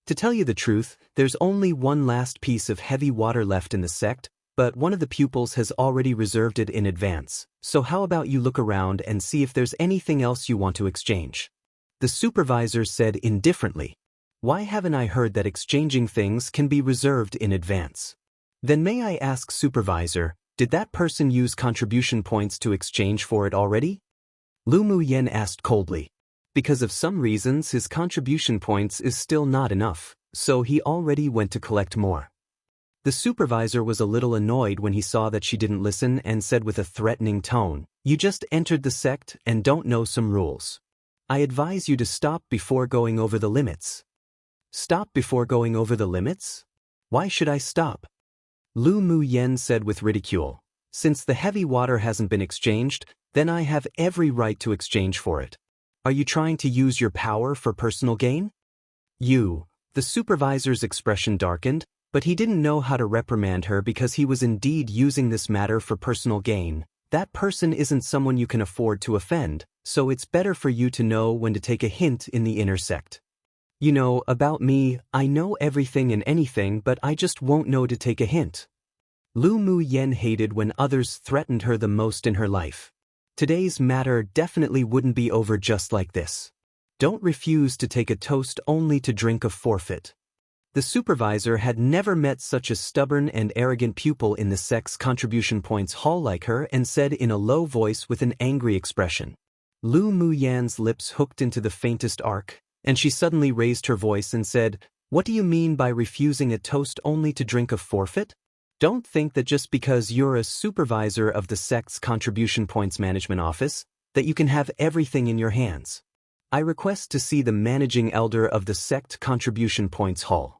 To tell you the truth, there's only one last piece of heavy water left in the sect, but one of the pupils has already reserved it in advance, so how about you look around and see if there's anything else you want to exchange? The supervisor said indifferently, Why haven't I heard that exchanging things can be reserved in advance? Then may I ask, supervisor, did that person use contribution points to exchange for it already? Lu Mu Yen asked coldly. Because of some reasons his contribution points is still not enough, so he already went to collect more. The supervisor was a little annoyed when he saw that she didn't listen and said with a threatening tone, You just entered the sect and don't know some rules. I advise you to stop before going over the limits. Stop before going over the limits? Why should I stop? Lu Mu Yen said with ridicule, Since the heavy water hasn't been exchanged, then I have every right to exchange for it. Are you trying to use your power for personal gain? The supervisor's expression darkened, but he didn't know how to reprimand her because he was indeed using this matter for personal gain. That person isn't someone you can afford to offend, so it's better for you to know when to take a hint in the inner sect. You know, about me, I know everything and anything, but I just won't know to take a hint. Lu Mu Yen hated when others threatened her the most in her life. Today's matter definitely wouldn't be over just like this. Don't refuse to take a toast only to drink a forfeit. The supervisor had never met such a stubborn and arrogant pupil in the sex contribution points hall like her and said in a low voice with an angry expression. Lu Mu Yan's lips hooked into the faintest arc, and she suddenly raised her voice and said, "What do you mean by refusing a toast only to drink a forfeit? Don't think that just because you're a supervisor of the sex contribution points management office, that you can have everything in your hands. I request to see the managing elder of the sect contribution points hall."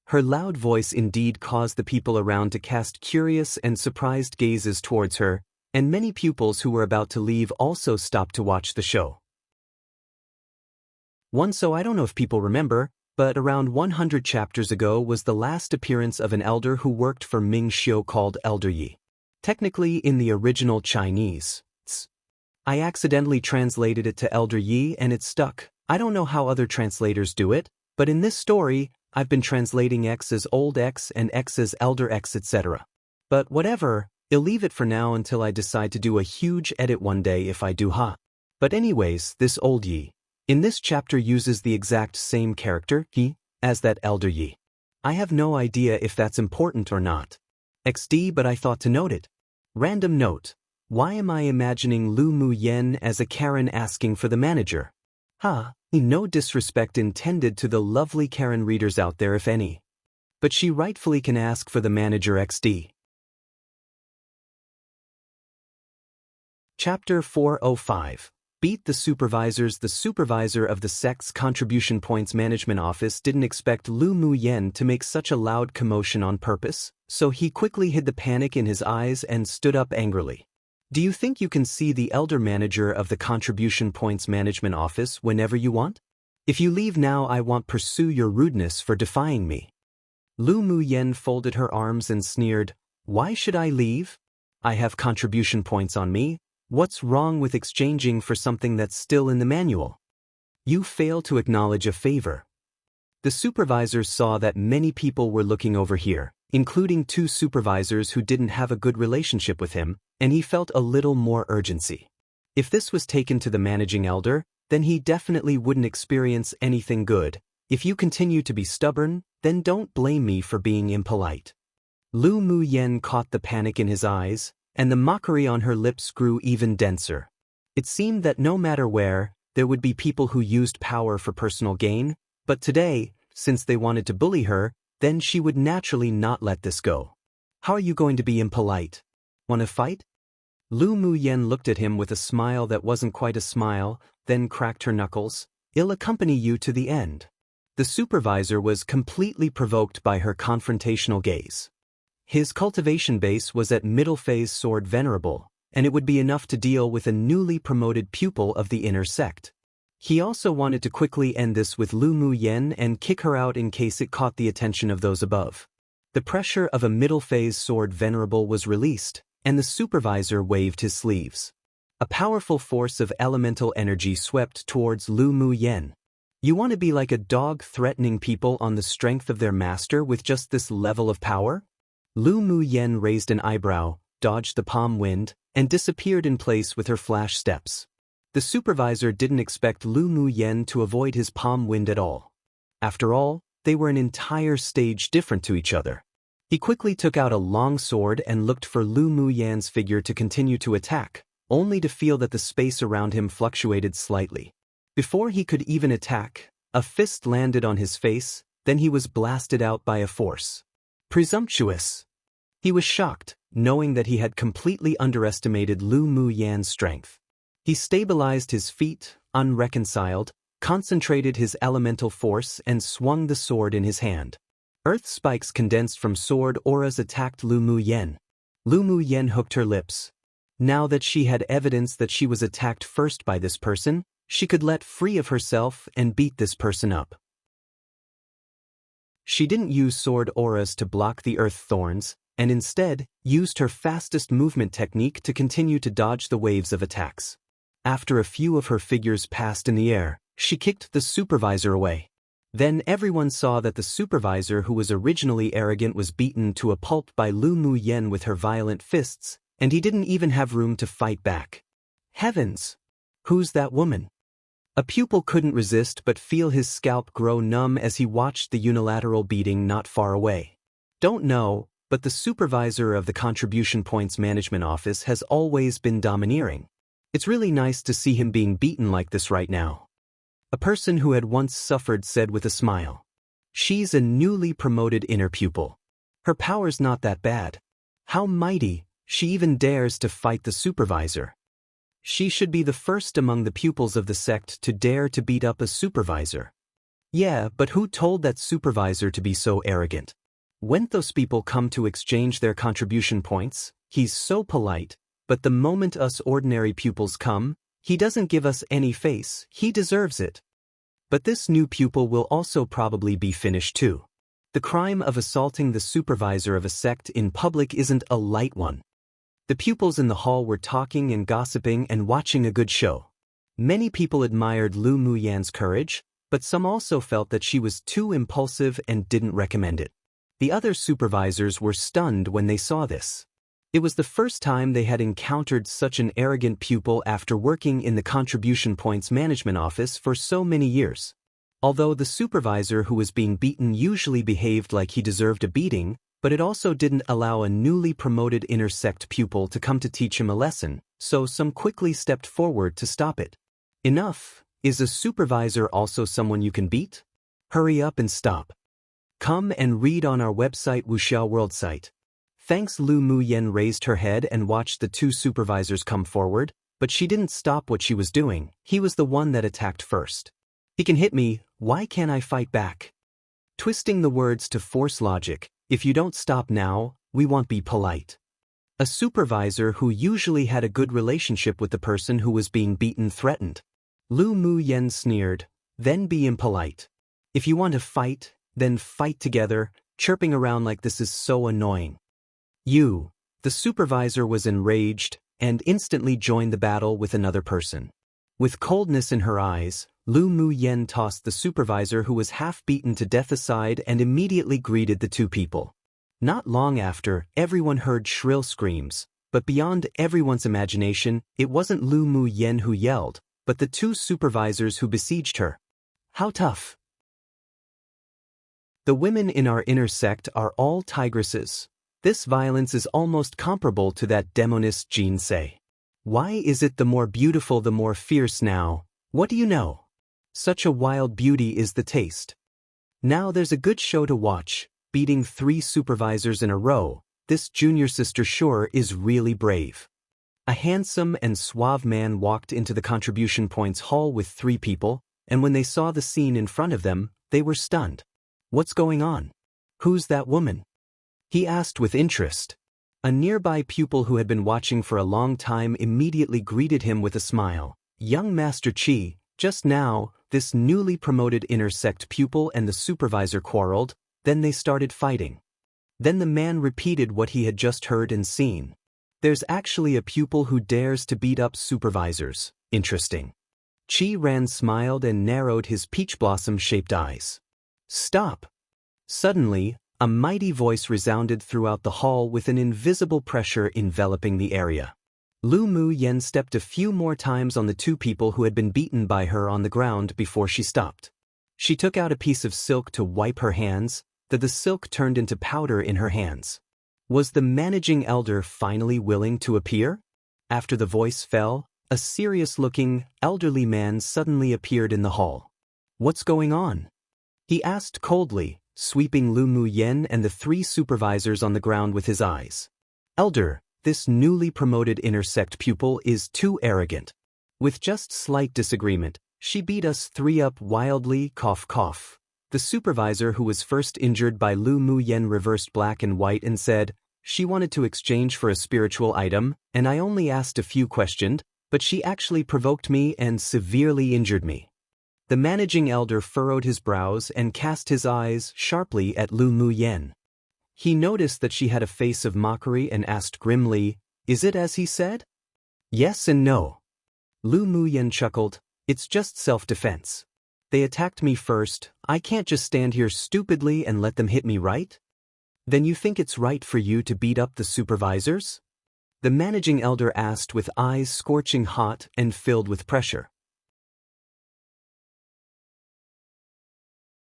Her loud voice indeed caused the people around to cast curious and surprised gazes towards her, and many pupils who were about to leave also stopped to watch the show. So I don't know if people remember, but around 100 chapters ago was the last appearance of an elder who worked for Ming Xiu called Elder Yi. Technically in the original Chinese, I accidentally translated it to Elder Yi and it stuck. I don't know how other translators do it, but in this story, I've been translating X as Old X and X as Elder X, etc. But whatever, I'll leave it for now until I decide to do a huge edit one day if I do, huh? But anyways, this Old Yi in this chapter uses the exact same character, Yi, as that Elder Yi. I have no idea if that's important or not. XD, but I thought to note it. Random note. Why am I imagining Lu Mu Yen as a Karen asking for the manager? No disrespect intended to the lovely Karen readers out there if any. But she rightfully can ask for the manager XD. Chapter 405. Beat the supervisors. The supervisor of the sex contribution points management office didn't expect Lu Mu Yen to make such a loud commotion on purpose, so he quickly hid the panic in his eyes and stood up angrily. Do you think you can see the elder manager of the contribution points management office whenever you want? If you leave now, I won't pursue your rudeness for defying me. Lu Mu Yen folded her arms and sneered, "Why should I leave? I have contribution points on me. What's wrong with exchanging for something that's still in the manual? You fail to acknowledge a favor." The supervisors saw that many people were looking over here, including two supervisors who didn't have a good relationship with him, and he felt a little more urgency. If this was taken to the managing elder, then he definitely wouldn't experience anything good. If you continue to be stubborn, then don't blame me for being impolite. Lu Mu Yen caught the panic in his eyes, and the mockery on her lips grew even denser. It seemed that no matter where, there would be people who used power for personal gain, but today, since they wanted to bully her, then she would naturally not let this go. How are you going to be impolite? Want to fight? Lu Mu Yen looked at him with a smile that wasn't quite a smile, then cracked her knuckles. "I'll accompany you to the end." The supervisor was completely provoked by her confrontational gaze. His cultivation base was at middle phase sword venerable, and it would be enough to deal with a newly promoted pupil of the inner sect. He also wanted to quickly end this with Lu Mu Yen and kick her out in case it caught the attention of those above. The pressure of a middle phase sword venerable was released, and the supervisor waved his sleeves. A powerful force of elemental energy swept towards Lu Mu Yen. You want to be like a dog threatening people on the strength of their master with just this level of power? Lu Mu Yen raised an eyebrow, dodged the palm wind, and disappeared in place with her flash steps. The supervisor didn't expect Lu Mu Yen to avoid his palm wind at all. After all, they were an entire stage different to each other. He quickly took out a long sword and looked for Lu Mu Yan's figure to continue to attack, only to feel that the space around him fluctuated slightly. Before he could even attack, a fist landed on his face, then he was blasted out by a force. Presumptuous! He was shocked, knowing that he had completely underestimated Lu Mu Yan's strength. He stabilized his feet, unreconciled, concentrated his elemental force and swung the sword in his hand. Earth spikes condensed from sword auras attacked Lu Mu Yen. Lu Mu Yen hooked her lips. Now that she had evidence that she was attacked first by this person, she could let free of herself and beat this person up. She didn't use sword auras to block the earth thorns, and instead used her fastest movement technique to continue to dodge the waves of attacks. After a few of her figures passed in the air, she kicked the supervisor away. Then everyone saw that the supervisor who was originally arrogant was beaten to a pulp by Lu Muyen with her violent fists, and he didn't even have room to fight back. Heavens! Who's that woman? A pupil couldn't resist but feel his scalp grow numb as he watched the unilateral beating not far away. Don't know, but the supervisor of the Contribution Points Management Office has always been domineering. It's really nice to see him being beaten like this right now. A person who had once suffered said with a smile. She's a newly promoted inner pupil. Her power's not that bad. How mighty, she even dares to fight the supervisor. She should be the first among the pupils of the sect to dare to beat up a supervisor. Yeah, but who told that supervisor to be so arrogant? When those people come to exchange their contribution points, he's so polite, but the moment us ordinary pupils come, he doesn't give us any face. He deserves it. But this new pupil will also probably be finished too. The crime of assaulting the supervisor of a sect in public isn't a light one. The pupils in the hall were talking and gossiping and watching a good show. Many people admired Lu Muyan's courage, but some also felt that she was too impulsive and didn't recommend it. The other supervisors were stunned when they saw this. It was the first time they had encountered such an arrogant pupil after working in the Contribution Points Management Office for so many years. Although the supervisor who was being beaten usually behaved like he deserved a beating, but it also didn't allow a newly promoted inner sect pupil to come to teach him a lesson, so some quickly stepped forward to stop it. Enough! Is a supervisor also someone you can beat? Hurry up and stop. Come and read on our website Wuxia World site. Thanks. Lu Muyen raised her head and watched the two supervisors come forward, but she didn't stop what she was doing. He was the one that attacked first. He can hit me, why can't I fight back? Twisting the words to force logic, if you don't stop now, we won't be polite. A supervisor who usually had a good relationship with the person who was being beaten threatened. Lu Muyen sneered, then be impolite. If you want to fight, then fight together. Chirping around like this is so annoying. You. The supervisor was enraged and instantly joined the battle with another person. With coldness in her eyes, Lu Muyen tossed the supervisor who was half beaten to death aside and immediately greeted the two people. Not long after, everyone heard shrill screams, but beyond everyone's imagination, it wasn't Lu Muyen who yelled, but the two supervisors who besieged her. How tough! The women in our inner sect are all tigresses. This violence is almost comparable to that demonist Jin say. Why is it the more beautiful the more fierce now? What do you know? Such a wild beauty is the taste. Now there's a good show to watch, beating 3 supervisors in a row. This junior sister sure is really brave. A handsome and suave man walked into the Contribution Points hall with 3 people, and when they saw the scene in front of them, they were stunned. What's going on? Who's that woman? He asked with interest. A nearby pupil who had been watching for a long time immediately greeted him with a smile. Young Master Qi, just now, this newly promoted inner sect pupil and the supervisor quarreled, then they started fighting. Then the man repeated what he had just heard and seen. There's actually a pupil who dares to beat up supervisors. Interesting. Qi Ran smiled and narrowed his peach blossom-shaped eyes. Stop! Suddenly, a mighty voice resounded throughout the hall with an invisible pressure enveloping the area. Lu Muyen stepped a few more times on the 2 people who had been beaten by her on the ground before she stopped. She took out a piece of silk to wipe her hands, the silk turned into powder in her hands. Was the managing elder finally willing to appear? After the voice fell, a serious-looking, elderly man suddenly appeared in the hall. What's going on? He asked coldly, sweeping Lu Muyen and the 3 supervisors on the ground with his eyes. Elder, this newly promoted inner sect pupil is too arrogant. With just slight disagreement, she beat us 3 up wildly, cough cough. The supervisor who was first injured by Lu Muyen reversed black and white and said, she wanted to exchange for a spiritual item, and I only asked a few questions, but she actually provoked me and severely injured me. The managing elder furrowed his brows and cast his eyes sharply at Lu Muyen. He noticed that she had a face of mockery and asked grimly, is it as he said? Yes and no. Lu Muyen chuckled, it's just self-defense. They attacked me first. I can't just stand here stupidly and let them hit me, right? Then you think it's right for you to beat up the supervisors? The managing elder asked with eyes scorching hot and filled with pressure.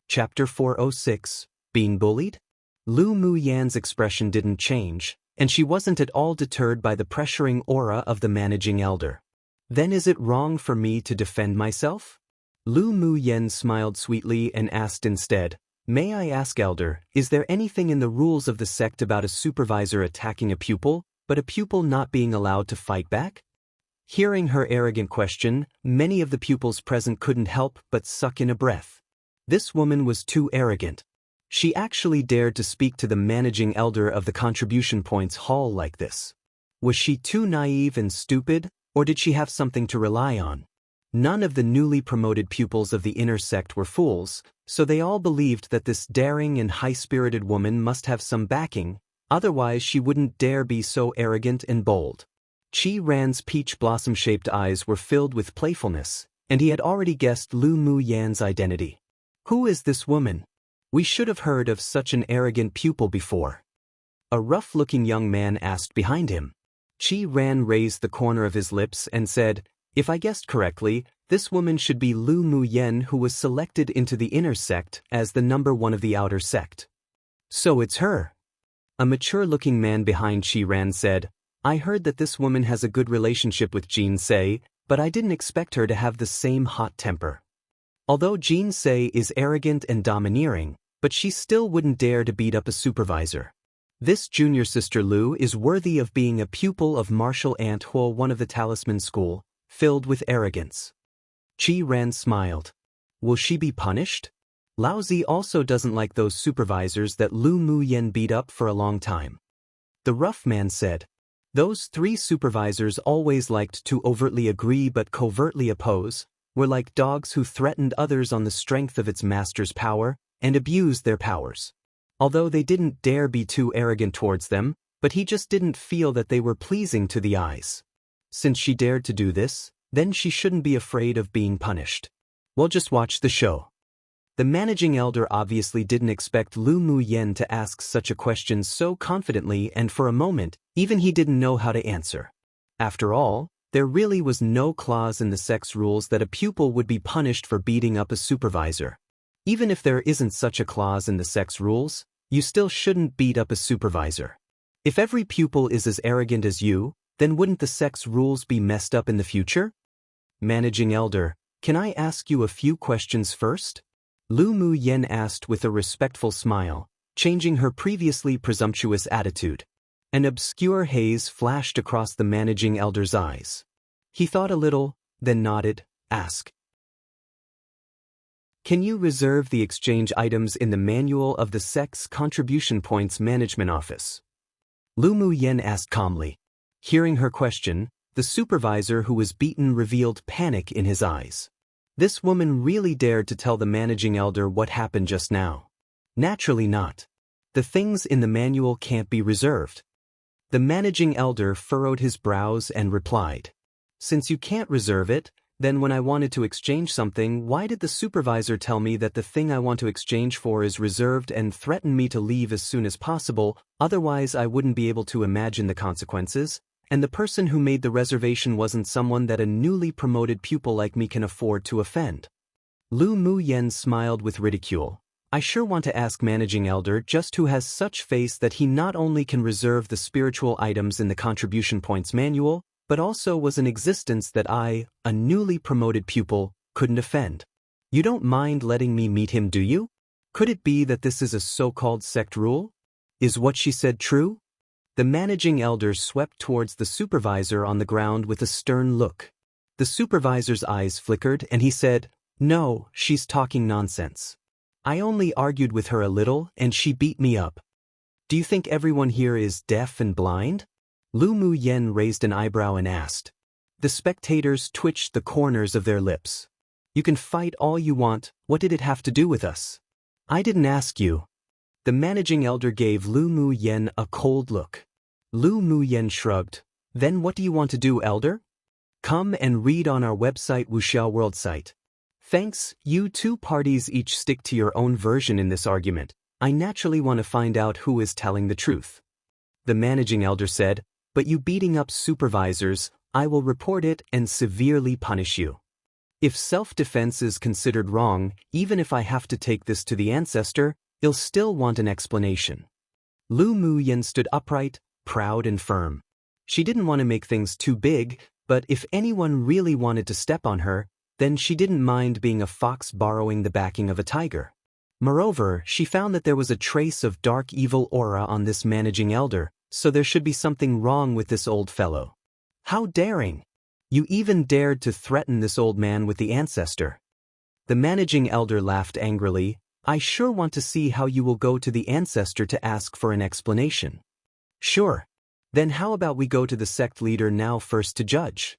Chapter 406, Being Bullied? Lu Muyan's expression didn't change, and she wasn't at all deterred by the pressuring aura of the managing elder. Then is it wrong for me to defend myself? Lu Muyan smiled sweetly and asked instead, May I ask, Elder, is there anything in the rules of the sect about a supervisor attacking a pupil, but a pupil not being allowed to fight back? Hearing her arrogant question, many of the pupils present couldn't help but suck in a breath. This woman was too arrogant. She actually dared to speak to the managing elder of the Contribution Points Hall like this. Was she too naive and stupid, or did she have something to rely on? None of the newly promoted pupils of the inner sect were fools, so they all believed that this daring and high-spirited woman must have some backing, otherwise she wouldn't dare be so arrogant and bold. Qi Ran's peach blossom-shaped eyes were filled with playfulness, and he had already guessed Lu Muyan's identity. Who is this woman? We should have heard of such an arrogant pupil before. A rough-looking young man asked behind him. Qi Ran raised the corner of his lips and said, If I guessed correctly, this woman should be Lu Muyan, who was selected into the inner sect as the number one of the outer sect. So it's her. A mature-looking man behind Qi Ran said, I heard that this woman has a good relationship with Jin Se, but I didn't expect her to have the same hot temper. Although Jin Se is arrogant and domineering, but she still wouldn't dare to beat up a supervisor. This junior sister Lu is worthy of being a pupil of Martial Ant Huo, one of the Talisman School, filled with arrogance. Qi Ran smiled. Will she be punished? Lao Zi also doesn't like those supervisors that Lu Muyan beat up for a long time. The rough man said, Those 3 supervisors always liked to overtly agree but covertly oppose, were like dogs who threatened others on the strength of its master's power and abused their powers. Although they didn't dare be too arrogant towards them, but he just didn't feel that they were pleasing to the eyes. Since she dared to do this, then she shouldn't be afraid of being punished. Well, just watch the show. The managing elder obviously didn't expect Lu Muyan to ask such a question so confidently, and for a moment, even he didn't know how to answer. After all, there really was no clause in the sect's rules that a pupil would be punished for beating up a supervisor. Even if there isn't such a clause in the sect's rules, you still shouldn't beat up a supervisor. If every pupil is as arrogant as you, then wouldn't the sect's rules be messed up in the future? Managing Elder, can I ask you a few questions first? Lu Muyan asked with a respectful smile, changing her previously presumptuous attitude. An obscure haze flashed across the managing elder's eyes. He thought a little, then nodded, Ask. Can you reserve the exchange items in the manual of the sect's Contribution Points Management Office? Lu Muyan asked calmly. Hearing her question, the supervisor who was beaten revealed panic in his eyes. This woman really dared to tell the managing elder what happened just now. Naturally not. The things in the manual can't be reserved. The managing elder furrowed his brows and replied, Since you can't reserve it, then when I wanted to exchange something, why did the supervisor tell me that the thing I want to exchange for is reserved and threaten me to leave as soon as possible, otherwise I wouldn't be able to imagine the consequences, and the person who made the reservation wasn't someone that a newly promoted pupil like me can afford to offend. Lu Muyan smiled with ridicule. I sure want to ask managing elder just who has such face that he not only can reserve the spiritual items in the Contribution Points manual, but also was in existence that I, a newly promoted pupil, couldn't offend. You don't mind letting me meet him, do you? Could it be that this is a so-called sect rule? Is what she said true? The managing elder swept towards the supervisor on the ground with a stern look. The supervisor's eyes flickered and he said, No, she's talking nonsense. I only argued with her a little and she beat me up. Do you think everyone here is deaf and blind? Lu Muyan raised an eyebrow and asked. The spectators twitched the corners of their lips. You can fight all you want, what did it have to do with us? I didn't ask you. The managing elder gave Lu Muyan a cold look. Lu Muyan shrugged. Then what do you want to do, elder? Come and read on our website Wuxia World site. Thanks, you two parties each stick to your own version in this argument. I naturally want to find out who is telling the truth. The managing elder said, but you beating up supervisors, I will report it and severely punish you. If self-defense is considered wrong, even if I have to take this to the ancestor, he'll still want an explanation. Lu Muyen stood upright, proud and firm. She didn't want to make things too big, but if anyone really wanted to step on her, then she didn't mind being a fox borrowing the backing of a tiger. Moreover, she found that there was a trace of dark evil aura on this managing elder, so there should be something wrong with this old fellow. How daring! You even dared to threaten this old man with the ancestor. The managing elder laughed angrily. I sure want to see how you will go to the ancestor to ask for an explanation. Sure. Then how about we go to the sect leader now first to judge?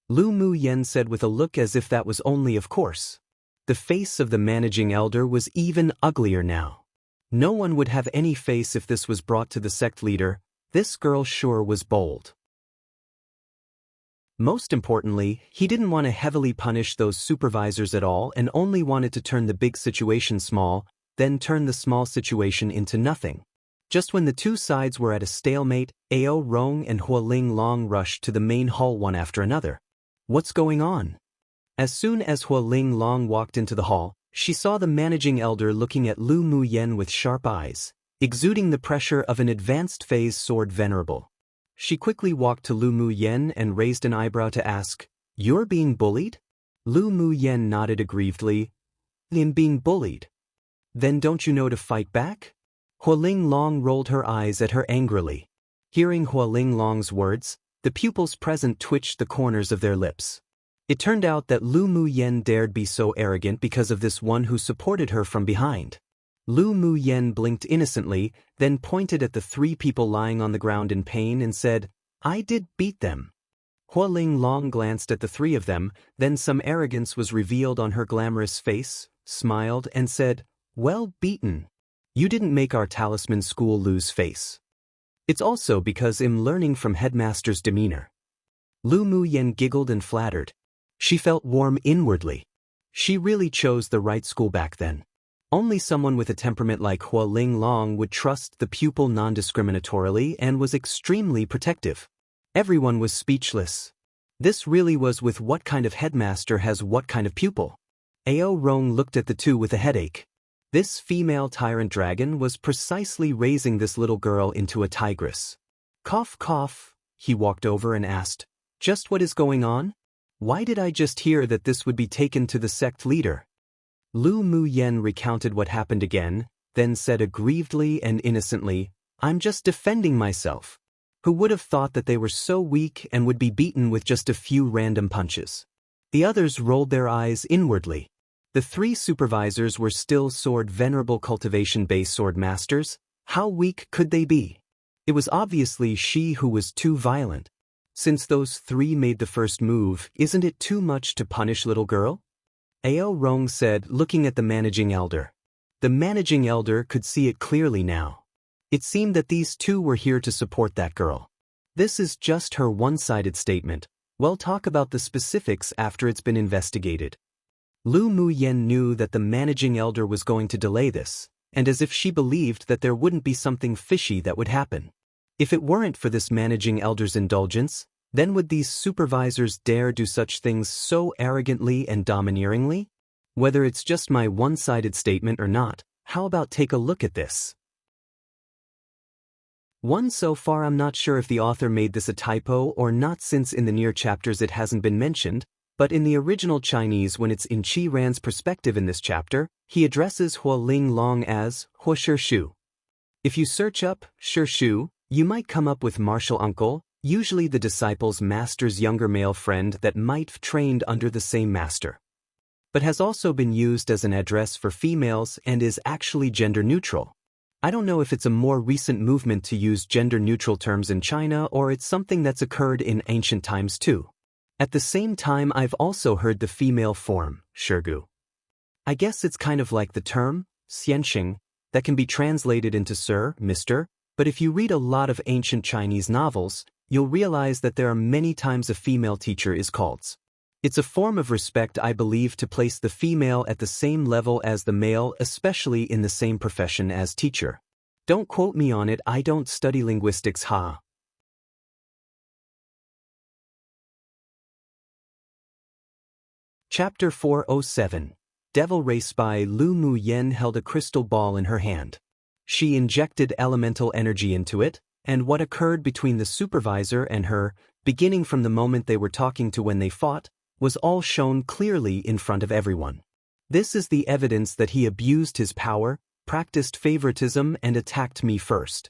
Lu Muyen said with a look as if that was only of course. The face of the managing elder was even uglier now. No one would have any face if this was brought to the sect leader. This girl sure was bold. Most importantly, he didn't want to heavily punish those supervisors at all and only wanted to turn the big situation small, then turn the small situation into nothing. Just when the two sides were at a stalemate, Ao Rong and Hualing Long rushed to the main hall one after another. What's going on? As soon as Hualing Long walked into the hall, she saw the managing elder looking at Lu Muyen with sharp eyes, exuding the pressure of an advanced phase sword venerable. She quickly walked to Lu Muyen and raised an eyebrow to ask, "You're being bullied?" Lu Muyen nodded aggrievedly. "I'm being bullied. Then don't you know to fight back?" Hualing Long rolled her eyes at her angrily. Hearing Hualing Long's words, the pupils present twitched the corners of their lips. It turned out that Lu Muyen dared be so arrogant because of this one who supported her from behind. Lu Muyen blinked innocently, then pointed at the three people lying on the ground in pain and said, "I did beat them." Hualing Long glanced at the three of them, then some arrogance was revealed on her glamorous face, smiled and said, "Well beaten. You didn't make our talisman school lose face. It's also because I'm learning from headmaster's demeanor." Lu Muyen giggled and flattered. She felt warm inwardly. She really chose the right school back then. Only someone with a temperament like Hualing Long would trust the pupil non-discriminatorily and was extremely protective. Everyone was speechless. This really was with what kind of headmaster has what kind of pupil. Ao Rong looked at the two with a headache. This female tyrant dragon was precisely raising this little girl into a tigress. Cough cough, he walked over and asked, "Just what is going on? Why did I just hear that this would be taken to the sect leader?" Lu Muyen recounted what happened again, then said aggrievedly and innocently, "I'm just defending myself. Who would have thought that they were so weak and would be beaten with just a few random punches?" The others rolled their eyes inwardly. The three supervisors were still sword venerable cultivation base sword masters. How weak could they be? It was obviously she who was too violent. Since those three made the first move, isn't it too much to punish little girl? Ao Rong said, looking at the managing elder. The managing elder could see it clearly now. It seemed that these two were here to support that girl. This is just her one-sided statement. We'll talk about the specifics after it's been investigated. Lu Muyen knew that the managing elder was going to delay this, and as if she believed that there wouldn't be something fishy that would happen. If it weren't for this managing elder's indulgence, then would these supervisors dare do such things so arrogantly and domineeringly? Whether it's just my one-sided statement or not, how about take a look at this? So far I'm not sure if the author made this a typo or not, since in the near chapters it hasn't been mentioned, but in the original Chinese, when it's in Qi Ran's perspective in this chapter, he addresses Hualing Long as Hua Shu. If you search up Shu, you might come up with martial uncle, usually the disciple's master's younger male friend that might have trained under the same master, but has also been used as an address for females and is actually gender neutral. I don't know if it's a more recent movement to use gender neutral terms in China or it's something that's occurred in ancient times too. At the same time, I've also heard the female form, Shirgu. I guess it's kind of like the term, Xianxing, that can be translated into sir, mister, but if you read a lot of ancient Chinese novels, you'll realize that there are many times a female teacher is called. It's a form of respect, I believe, to place the female at the same level as the male, especially in the same profession as teacher. Don't quote me on it, I don't study linguistics, ha. Chapter 407. Devil Race. By Lu Mu Yen held a crystal ball in her hand. She injected elemental energy into it, and what occurred between the supervisor and her, beginning from the moment they were talking to when they fought, was all shown clearly in front of everyone. This is the evidence that he abused his power, practiced favoritism, and attacked me first.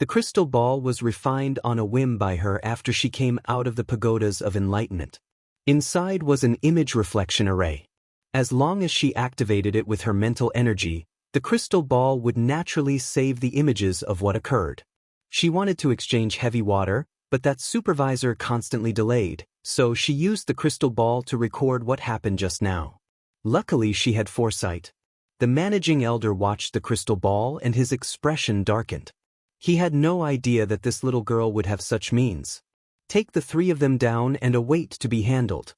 The crystal ball was refined on a whim by her after she came out of the pagodas of enlightenment. Inside was an image reflection array. As long as she activated it with her mental energy, the crystal ball would naturally save the images of what occurred. She wanted to exchange heavy water, but that supervisor constantly delayed, so she used the crystal ball to record what happened just now. Luckily, she had foresight. The managing elder watched the crystal ball and his expression darkened. He had no idea that this little girl would have such means. Take the three of them down and await to be handled.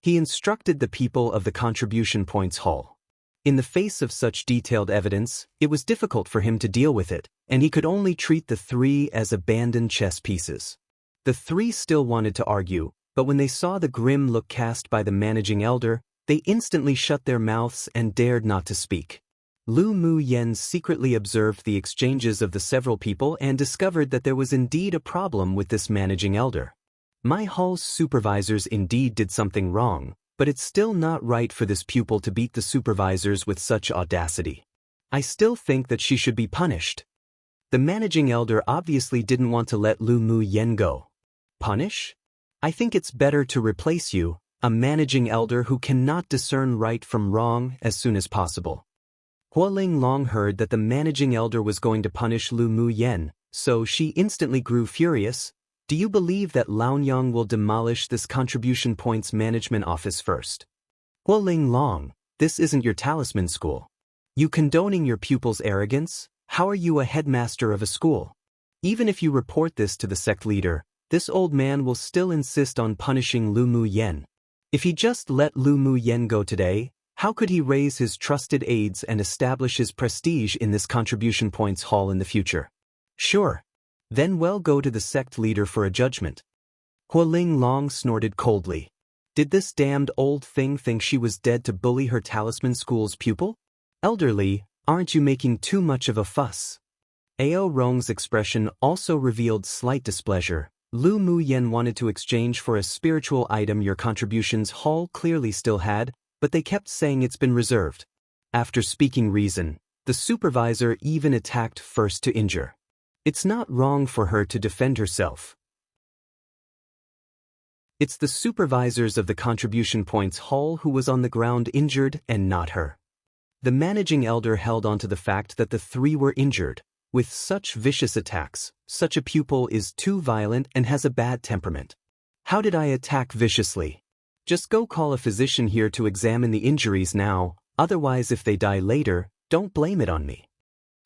He instructed the people of the contribution points hall. In the face of such detailed evidence, it was difficult for him to deal with it, and he could only treat the three as abandoned chess pieces. The three still wanted to argue, but when they saw the grim look cast by the managing elder, they instantly shut their mouths and dared not to speak. Lu Mu Yen secretly observed the exchanges of the several people and discovered that there was indeed a problem with this managing elder. My hall's supervisors indeed did something wrong, but it's still not right for this pupil to beat the supervisors with such audacity. I still think that she should be punished. The managing elder obviously didn't want to let Lu Mu Yen go. Punish? I think it's better to replace you, a managing elder who cannot discern right from wrong, as soon as possible. Hualing Long heard that the managing elder was going to punish Lu Mu Yen, so she instantly grew furious. Do you believe that Laonyang will demolish this contribution points management office first? Hualing Long, this isn't your talisman school. You condoning your pupils' arrogance? How are you a headmaster of a school? Even if you report this to the sect leader, this old man will still insist on punishing Lu Mu Yen. If he just let Lu Mu Yen go today, how could he raise his trusted aides and establish his prestige in this contribution points hall in the future? Sure. Then we'll go to the sect leader for a judgment. Hualing Long snorted coldly. Did this damned old thing think she was dead to bully her talisman school's pupil? Elderly, aren't you making too much of a fuss? Ao Rong's expression also revealed slight displeasure. Lu Mu Yen wanted to exchange for a spiritual item your contributions hall clearly still had, but they kept saying it's been reserved. After speaking reason, the supervisor even attacked first to injure. It's not wrong for her to defend herself. It's the supervisors of the contribution points hall who was on the ground injured and not her. The managing elder held on to the fact that the three were injured. With such vicious attacks, such a pupil is too violent and has a bad temperament. How did I attack viciously? Just go call a physician here to examine the injuries now, otherwise if they die later, don't blame it on me.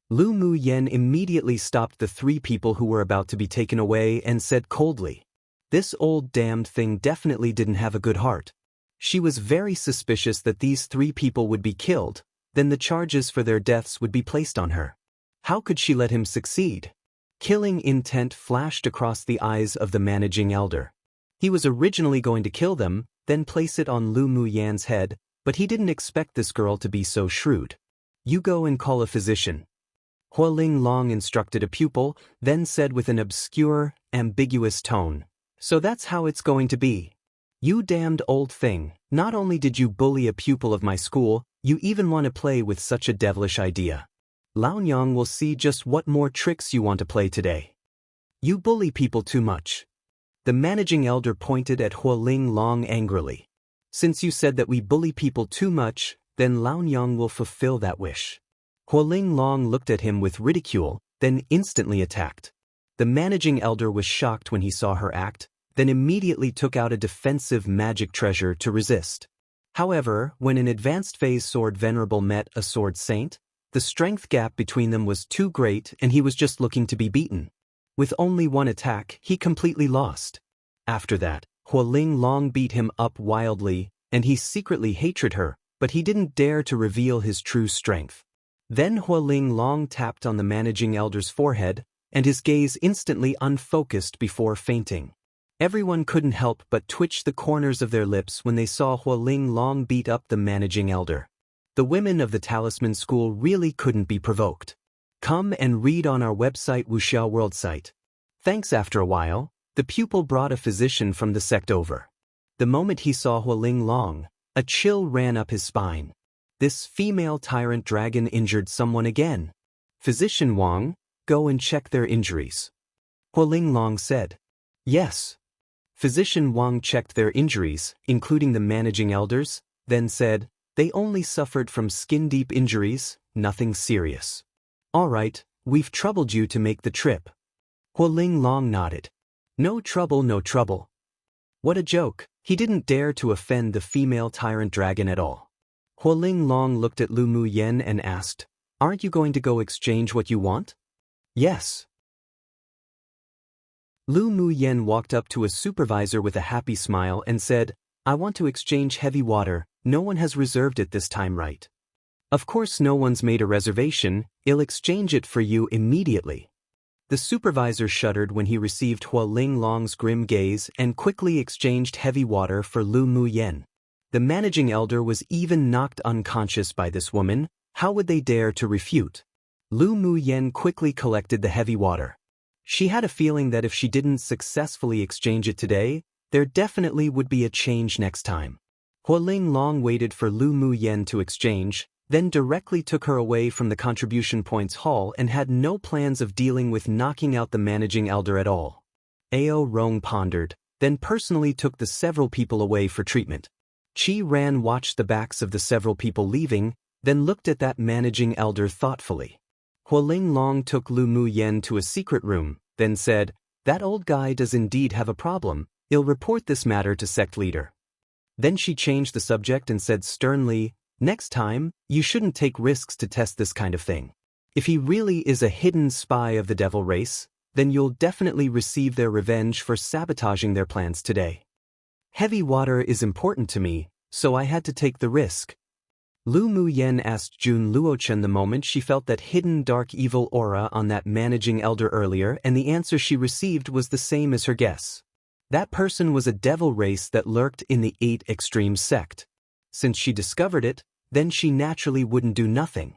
Lu Mu Yen immediately stopped the three people who were about to be taken away and said coldly, "This old damned thing definitely didn't have a good heart." She was very suspicious that these three people would be killed, then the charges for their deaths would be placed on her. How could she let him succeed? Killing intent flashed across the eyes of the managing elder. He was originally going to kill them, then place it on Lu Mu Yan's head, but he didn't expect this girl to be so shrewd. You go and call a physician. Hualing Long instructed a pupil, then said with an obscure, ambiguous tone, "So that's how it's going to be. You damned old thing, not only did you bully a pupil of my school, you even want to play with such a devilish idea. Laonyang will see just what more tricks you want to play today. You bully people too much." The managing elder pointed at Hualing Long angrily. "Since you said that we bully people too much, then Laonyang will fulfill that wish." Hualing Long looked at him with ridicule, then instantly attacked. The managing elder was shocked when he saw her act, then immediately took out a defensive magic treasure to resist. However, when an advanced phase sword venerable met a sword saint, the strength gap between them was too great and he was just looking to be beaten. With only one attack, he completely lost. After that, Hualing Long beat him up wildly, and he secretly hated her, but he didn't dare to reveal his true strength. Then Hualing Long tapped on the managing elder's forehead, and his gaze instantly unfocused before fainting. Everyone couldn't help but twitch the corners of their lips when they saw Hualing Long beat up the managing elder. The women of the Talisman School really couldn't be provoked. Come and read on our website Wuxia World site. Thanks. After a while, the pupil brought a physician from the sect over. The moment he saw Hualing Long, a chill ran up his spine. This female tyrant dragon injured someone again. Physician Wang, go and check their injuries. Hualing Long said. Yes. Physician Wang checked their injuries, including the managing elders, then said, they only suffered from skin-deep injuries, nothing serious. All right, we've troubled you to make the trip. Hualing Long nodded. No trouble, no trouble. What a joke. He didn't dare to offend the female tyrant dragon at all. Hualing Long looked at Lu Muyen and asked, aren't you going to go exchange what you want? Yes. Lu Muyen walked up to a supervisor with a happy smile and said, I want to exchange heavy water, no one has reserved it this time, right? Of course no one's made a reservation, I'll exchange it for you immediately. The supervisor shuddered when he received Hualing Long's grim gaze and quickly exchanged heavy water for Lu Muyen. The managing elder was even knocked unconscious by this woman, how would they dare to refute? Lu Muyen quickly collected the heavy water. She had a feeling that if she didn't successfully exchange it today, there definitely would be a change next time. Hualing Long waited for Lu Muyen to exchange, then directly took her away from the contribution points hall and had no plans of dealing with knocking out the managing elder at all. Ao Rong pondered, then personally took the several people away for treatment. Qi Ran watched the backs of the several people leaving, then looked at that managing elder thoughtfully. Hualing Long took Lu Muyen to a secret room, then said, that old guy does indeed have a problem, I'll report this matter to sect leader. Then she changed the subject and said sternly, next time, you shouldn't take risks to test this kind of thing. If he really is a hidden spy of the devil race, then you'll definitely receive their revenge for sabotaging their plans today. Heavy water is important to me, so I had to take the risk. Lu Muyen asked Jun Luochen the moment she felt that hidden dark evil aura on that managing elder earlier, and the answer she received was the same as her guess. That person was a devil race that lurked in the 8 Extreme sect. Since she discovered it, then she naturally wouldn't do nothing.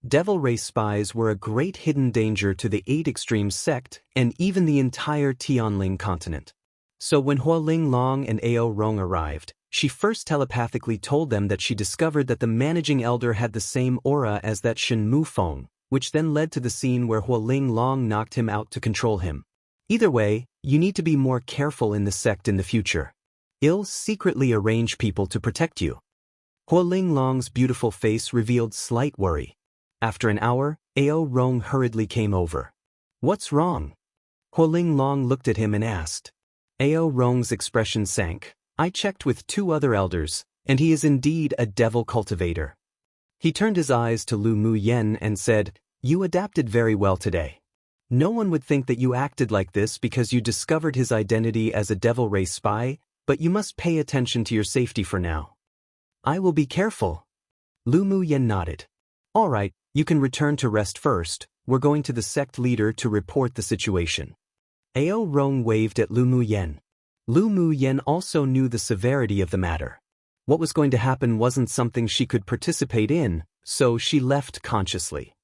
Devil race spies were a great hidden danger to the 8 Extreme sect and even the entire Tianling continent. So when Hualing Long and Ao Rong arrived, she first telepathically told them that she discovered that the managing elder had the same aura as that Shen Mufeng, which then led to the scene where Hualing Long knocked him out to control him. Either way, you need to be more careful in the sect in the future. I'll secretly arrange people to protect you. Hualing Long's beautiful face revealed slight worry. After an hour, Ao Rong hurriedly came over. What's wrong? Hualing Long looked at him and asked. Ao Rong's expression sank. I checked with 2 other elders, and he is indeed a devil cultivator. He turned his eyes to Lu Muyen and said, you adapted very well today. No one would think that you acted like this because you discovered his identity as a devil race spy, but you must pay attention to your safety for now. I will be careful. Lu Muyen nodded. All right, you can return to rest first, we're going to the sect leader to report the situation. Ao Rong waved at Lu Muyen. Lu Muyen also knew the severity of the matter. What was going to happen wasn't something she could participate in, so she left consciously.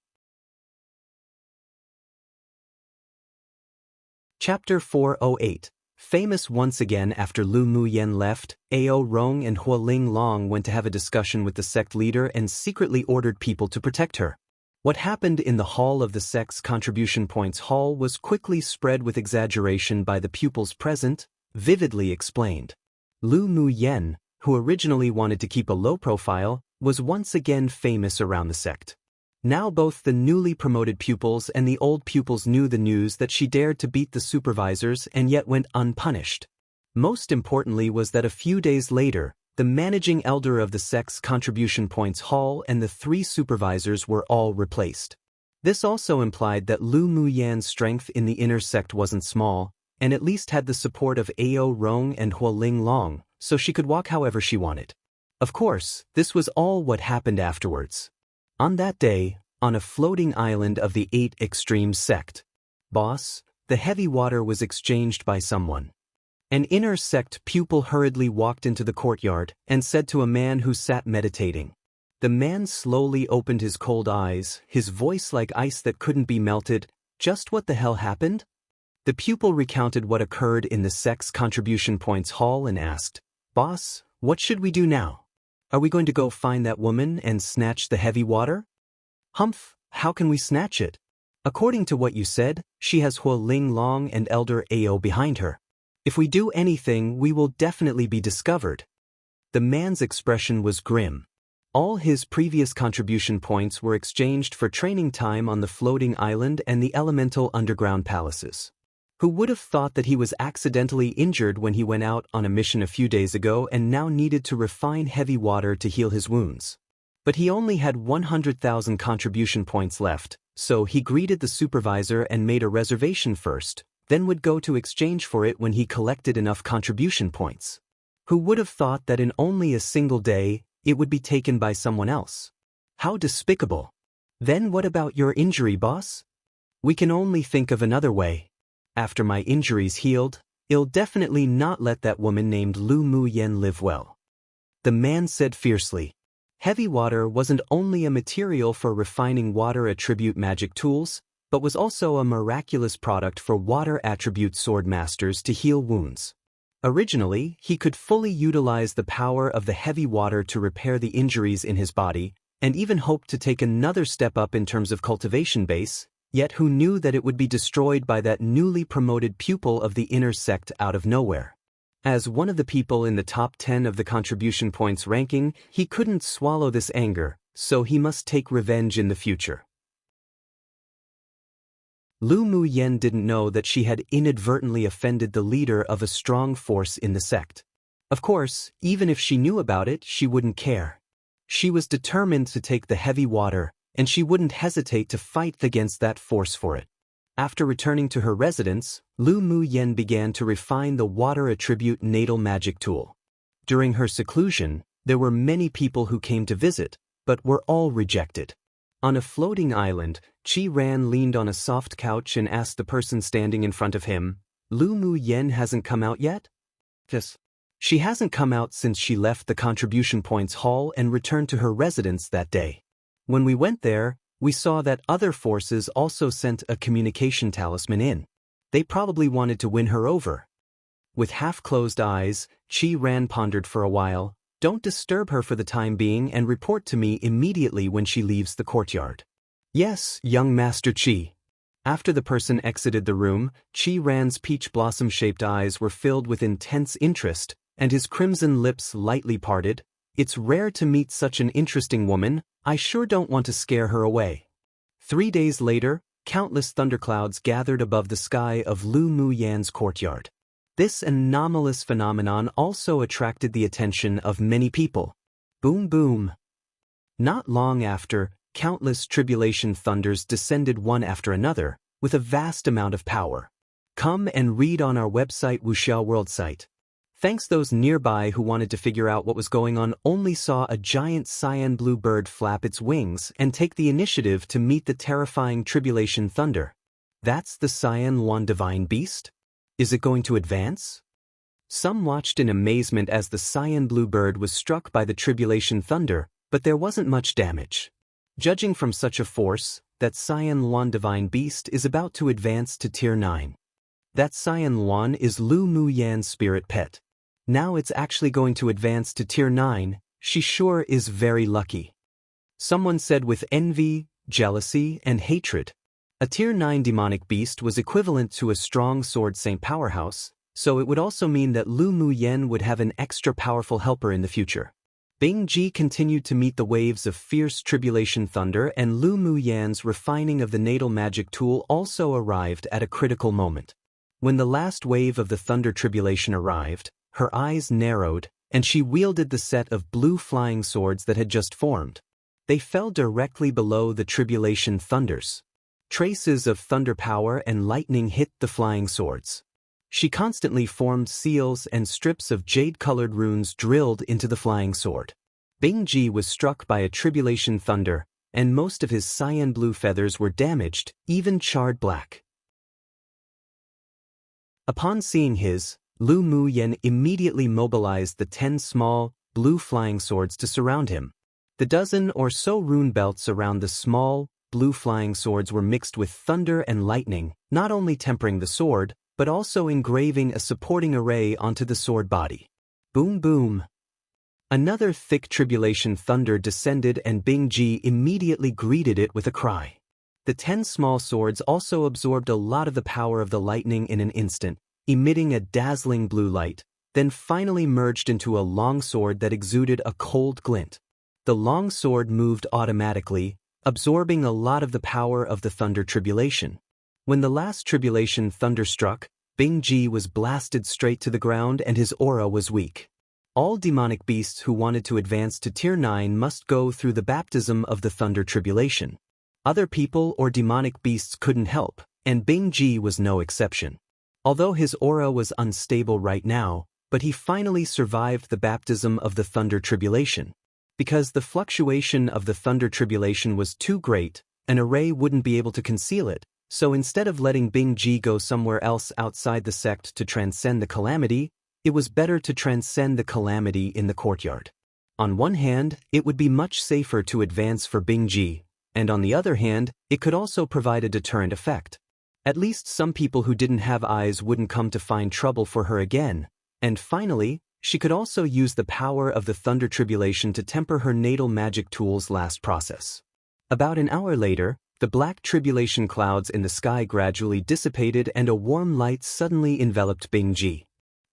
Chapter 408. Famous once again. After Lu Muyen left, Ao Rong and Hualing Long went to have a discussion with the sect leader and secretly ordered people to protect her. What happened in the hall of the sect's contribution points hall was quickly spread with exaggeration by the pupils present, vividly explained. Lu Muyen, who originally wanted to keep a low profile, was once again famous around the sect. Now both the newly promoted pupils and the old pupils knew the news that she dared to beat the supervisors and yet went unpunished. Most importantly was that a few days later, the managing elder of the sect's contribution points hall and the 3 supervisors were all replaced. This also implied that Lu Muyen's strength in the inner sect wasn't small, and at least had the support of Ao Rong and Hualing Long, so she could walk however she wanted. Of course, this was all what happened afterwards. On that day, on a floating island of the 8 Extremes sect, boss, the heavy water was exchanged by someone. An inner sect pupil hurriedly walked into the courtyard and said to a man who sat meditating. The man slowly opened his cold eyes, his voice like ice that couldn't be melted. Just what the hell happened? The pupil recounted what occurred in the sect's contribution points hall and asked, "Boss, what should we do now? Are we going to go find that woman and snatch the heavy water?" "Humph, how can we snatch it? According to what you said, she has Hualing Long and Elder Ao behind her. If we do anything, we will definitely be discovered." The man's expression was grim. All his previous contribution points were exchanged for training time on the floating island and the elemental underground palaces. Who would have thought that he was accidentally injured when he went out on a mission a few days ago and now needed to refine heavy water to heal his wounds? But he only had 100,000 contribution points left, so he greeted the supervisor and made a reservation first, then would go to exchange for it when he collected enough contribution points. Who would have thought that in only a single day, it would be taken by someone else? How despicable. Then what about your injury, boss? We can only think of another way. After my injuries healed, I'll definitely not let that woman named Lu Mu Yen live well. The man said fiercely. Heavy water wasn't only a material for refining water attribute magic tools, but was also a miraculous product for water attribute sword masters to heal wounds. Originally, he could fully utilize the power of the heavy water to repair the injuries in his body, and even hoped to take another step up in terms of cultivation base, yet who knew that it would be destroyed by that newly promoted pupil of the inner sect out of nowhere. As one of the people in the top 10 of the contribution points ranking, he couldn't swallow this anger, so he must take revenge in the future. Lu Mu Yen didn't know that she had inadvertently offended the leader of a strong force in the sect. Of course, even if she knew about it, she wouldn't care. She was determined to take the heavy water, and she wouldn't hesitate to fight against that force for it. After returning to her residence, Lu Mu Yen began to refine the water attribute natal magic tool. During her seclusion, there were many people who came to visit, but were all rejected. On a floating island, Chi Ran leaned on a soft couch and asked the person standing in front of him, "Lu Mu Yen hasn't come out yet?" "Yes. She hasn't come out since she left the contribution points hall and returned to her residence that day. When we went there, we saw that other forces also sent a communication talisman in. They probably wanted to win her over." With half-closed eyes, Chi Ran pondered for a while. "Don't disturb her for the time being and report to me immediately when she leaves the courtyard." "Yes, young Master Chi." After the person exited the room, Chi Ran's peach blossom-shaped eyes were filled with intense interest, and his crimson lips lightly parted. "It's rare to meet such an interesting woman. I sure don't want to scare her away." 3 days later, countless thunderclouds gathered above the sky of Lu Mu Yan's courtyard. This anomalous phenomenon also attracted the attention of many people. Boom boom. Not long after, countless tribulation thunders descended one after another, with a vast amount of power. Come and read on our website Wuxia World site. Thanks those nearby who wanted to figure out what was going on only saw a giant cyan blue bird flap its wings and take the initiative to meet the terrifying tribulation thunder. That's the Cyan Luan divine beast? Is it going to advance? Some watched in amazement as the cyan blue bird was struck by the tribulation thunder, but there wasn't much damage. Judging from such a force, that Cyan Luan divine beast is about to advance to Tier 9. That Cyan Luan is Lu Mu Yan's spirit pet. Now it's actually going to advance to Tier 9, she sure is very lucky. Someone said with envy, jealousy, and hatred. A Tier 9 demonic beast was equivalent to a strong sword saint powerhouse, so it would also mean that Lu Mu Yen would have an extra powerful helper in the future. Bing Ji continued to meet the waves of fierce tribulation thunder, and Lu Mu Yan's refining of the natal magic tool also arrived at a critical moment. When the last wave of the thunder tribulation arrived, her eyes narrowed, and she wielded the set of blue flying swords that had just formed. They fell directly below the tribulation thunders. Traces of thunder power and lightning hit the flying swords. She constantly formed seals and strips of jade-colored runes drilled into the flying sword. Bingji was struck by a tribulation thunder, and most of his cyan blue feathers were damaged, even charred black. Upon seeing his, Lu Muyen immediately mobilized the 10 small, blue flying swords to surround him. The dozen or so rune belts around the small, blue flying swords were mixed with thunder and lightning, not only tempering the sword, but also engraving a supporting array onto the sword body. Boom boom. Another thick tribulation thunder descended and Bingji immediately greeted it with a cry. The 10 small swords also absorbed a lot of the power of the lightning in an instant, emitting a dazzling blue light, then finally merged into a long sword that exuded a cold glint. The long sword moved automatically, absorbing a lot of the power of the thunder tribulation. When the last tribulation thunder struck, Bingji was blasted straight to the ground and his aura was weak. All demonic beasts who wanted to advance to Tier 9 must go through the baptism of the thunder tribulation. Other people or demonic beasts couldn't help, and Bingji was no exception. Although his aura was unstable right now, but he finally survived the baptism of the thunder tribulation. Because the fluctuation of the thunder tribulation was too great, an array wouldn't be able to conceal it, so instead of letting Bingji go somewhere else outside the sect to transcend the calamity, it was better to transcend the calamity in the courtyard. On one hand, it would be much safer to advance for Bingji, and on the other hand, it could also provide a deterrent effect. At least some people who didn't have eyes wouldn't come to find trouble for her again, and finally, she could also use the power of the thunder tribulation to temper her natal magic tool's last process. About an hour later, the black tribulation clouds in the sky gradually dissipated and a warm light suddenly enveloped Bingji.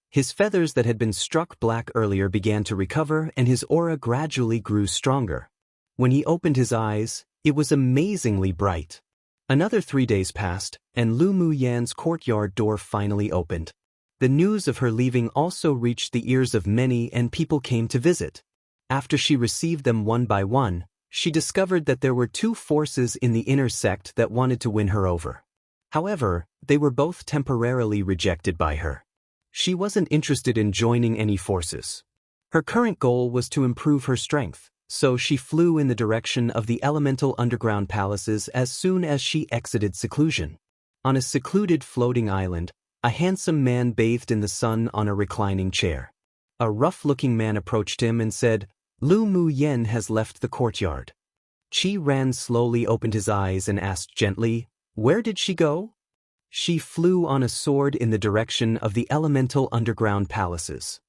His feathers that had been struck black earlier began to recover and his aura gradually grew stronger. When he opened his eyes, it was amazingly bright. Another 3 days passed, and Lu Muyan's courtyard door finally opened. The news of her leaving also reached the ears of many and people came to visit. After she received them one by one, she discovered that there were 2 forces in the inner sect that wanted to win her over. However, they were both temporarily rejected by her. She wasn't interested in joining any forces. Her current goal was to improve her strength, so she flew in the direction of the elemental underground palaces as soon as she exited seclusion. On a secluded floating island, a handsome man bathed in the sun on a reclining chair. A rough-looking man approached him and said, "Lu Muyen has left the courtyard." Qi Ran slowly opened his eyes and asked gently, "Where did she go?" "She flew on a sword in the direction of the elemental underground palaces."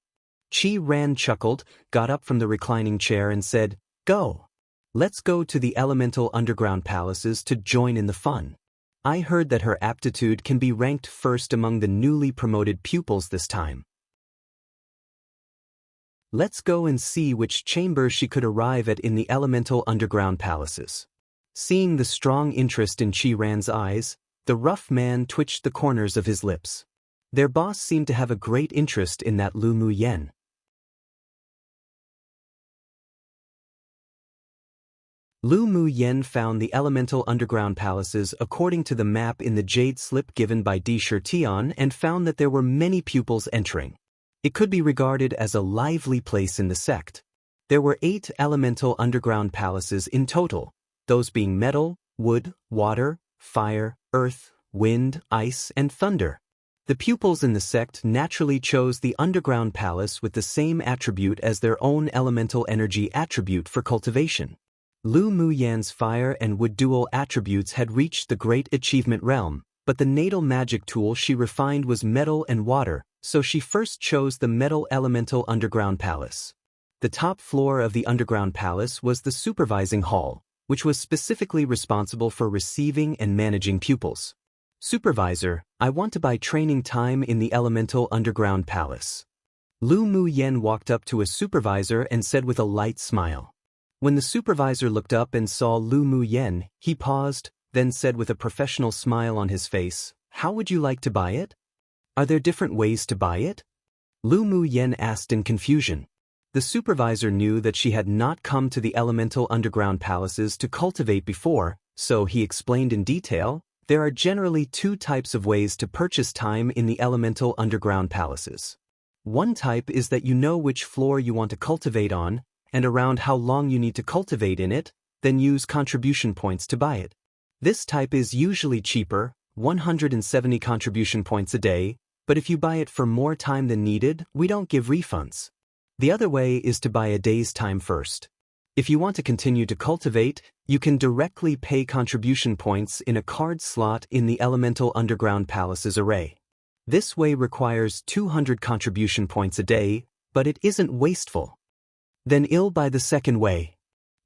Qi Ran chuckled, got up from the reclining chair and said, "Go. Let's go to the elemental underground palaces to join in the fun. I heard that her aptitude can be ranked first among the newly promoted pupils this time. Let's go and see which chamber she could arrive at in the elemental underground palaces." Seeing the strong interest in Qi Ran's eyes, the rough man twitched the corners of his lips. Their boss seemed to have a great interest in that Lu Muyen. Lu Muyen found the elemental underground palaces according to the map in the jade slip given by Di Shirtian and found that there were many pupils entering. It could be regarded as a lively place in the sect. There were 8 elemental underground palaces in total, those being metal, wood, water, fire, earth, wind, ice, and thunder. The pupils in the sect naturally chose the underground palace with the same attribute as their own elemental energy attribute for cultivation. Lu Muyan's fire and wood dual attributes had reached the great achievement realm, but the natal magic tool she refined was metal and water, so she first chose the metal elemental underground palace. The top floor of the underground palace was the supervising hall, which was specifically responsible for receiving and managing pupils. "Supervisor, I want to buy training time in the elemental underground palace." Lu Muyen walked up to a supervisor and said with a light smile. When the supervisor looked up and saw Lu Muyen, he paused, then said with a professional smile on his face, "How would you like to buy it? Are there different ways to buy it?" Lu Muyen asked in confusion. The supervisor knew that she had not come to the elemental underground palaces to cultivate before, so he explained in detail, There are generally two types of ways to purchase time in the elemental underground palaces. One type is that you know which floor you want to cultivate on, and around how long you need to cultivate in it, then use contribution points to buy it. This type is usually cheaper, 170 contribution points a day, but if you buy it for more time than needed, we don't give refunds. The other way is to buy a day's time first. If you want to continue to cultivate, you can directly pay contribution points in a card slot in the Elemental Underground Palace's array. This way requires 200 contribution points a day, but it isn't wasteful. Then I'll buy the second way.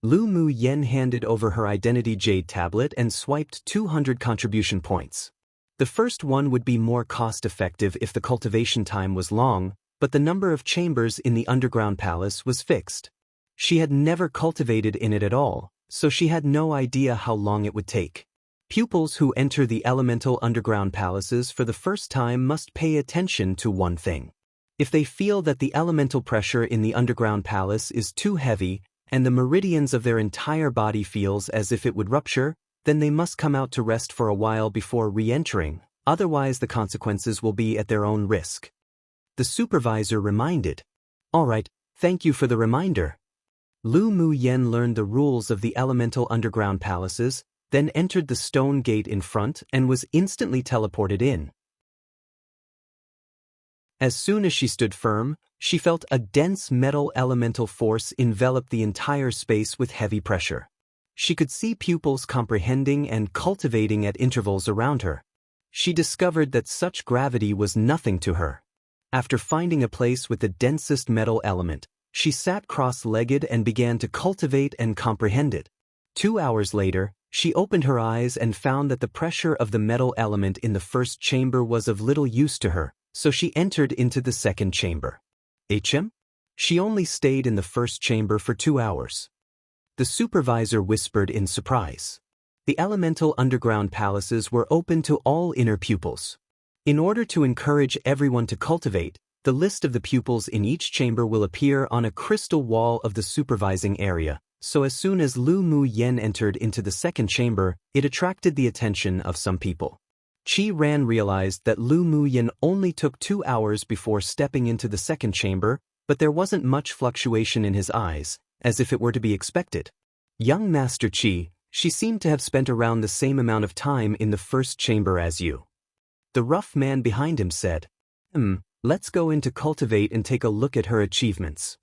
Lu Mu Yen handed over her identity jade tablet and swiped 200 contribution points. The first one would be more cost-effective if the cultivation time was long, but the number of chambers in the underground palace was fixed. She had never cultivated in it at all, so she had no idea how long it would take. Pupils who enter the elemental underground palaces for the first time must pay attention to one thing. If they feel that the elemental pressure in the underground palace is too heavy and the meridians of their entire body feels as if it would rupture, then they must come out to rest for a while before re-entering, otherwise the consequences will be at their own risk. The supervisor reminded. "All right, thank you for the reminder." Lu Mu Yen learned the rules of the elemental underground palaces, then entered the stone gate in front and was instantly teleported in. As soon as she stood firm, she felt a dense metal elemental force envelop the entire space with heavy pressure. She could see pupils comprehending and cultivating at intervals around her. She discovered that such gravity was nothing to her. After finding a place with the densest metal element, she sat cross-legged and began to cultivate and comprehend it. 2 hours later, she opened her eyes and found that the pressure of the metal element in the first chamber was of little use to her, so she entered into the second chamber. She only stayed in the first chamber for 2 hours. The supervisor whispered in surprise. The elemental underground palaces were open to all inner pupils. In order to encourage everyone to cultivate, the list of the pupils in each chamber will appear on a crystal wall of the supervising area, so as soon as Lu Mu Yen entered into the second chamber, it attracted the attention of some people. Qi Ran realized that Lu Mu Yen only took 2 hours before stepping into the second chamber, but there wasn't much fluctuation in his eyes, as if it were to be expected. Young Master Qi, she seemed to have spent around the same amount of time in the first chamber as you. The rough man behind him said, Let's go in to cultivate and take a look at her achievements.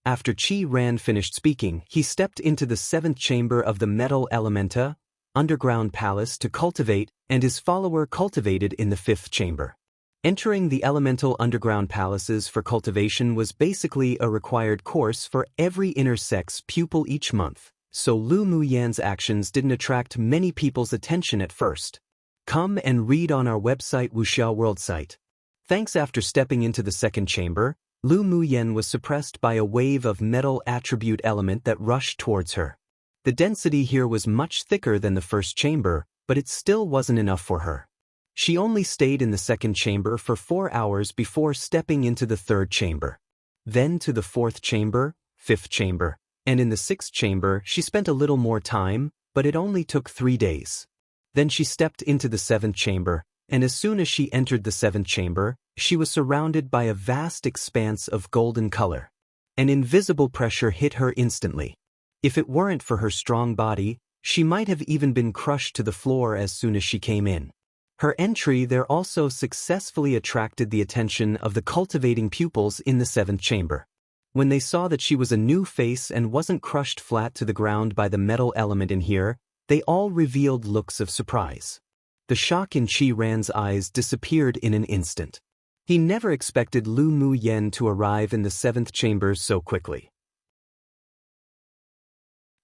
After Qi Ran finished speaking, he stepped into the 7th chamber of the Metal Elementa underground palace to cultivate, and his follower cultivated in the 5th chamber. Entering the elemental underground palaces for cultivation was basically a required course for every inner sex pupil each month, so Lu Mu Yan's actions didn't attract many people's attention at first. Come and read on our website Wuxia World site. Thanks. After stepping into the second chamber, Lu Mu Yen was suppressed by a wave of metal attribute element that rushed towards her. The density here was much thicker than the first chamber, but it still wasn't enough for her. She only stayed in the second chamber for 4 hours before stepping into the third chamber. Then to the 4th chamber, 5th chamber, and in the 6th chamber she spent a little more time, but it only took 3 days. Then she stepped into the 7th chamber, and as soon as she entered the 7th chamber, she was surrounded by a vast expanse of golden color. An invisible pressure hit her instantly. If it weren't for her strong body, she might have even been crushed to the floor as soon as she came in. Her entry there also successfully attracted the attention of the cultivating pupils in the 7th chamber. When they saw that she was a new face and wasn't crushed flat to the ground by the metal element in here, they all revealed looks of surprise. The shock in Qi Ran's eyes disappeared in an instant. He never expected Lu Mu Yen to arrive in the 7th chamber so quickly.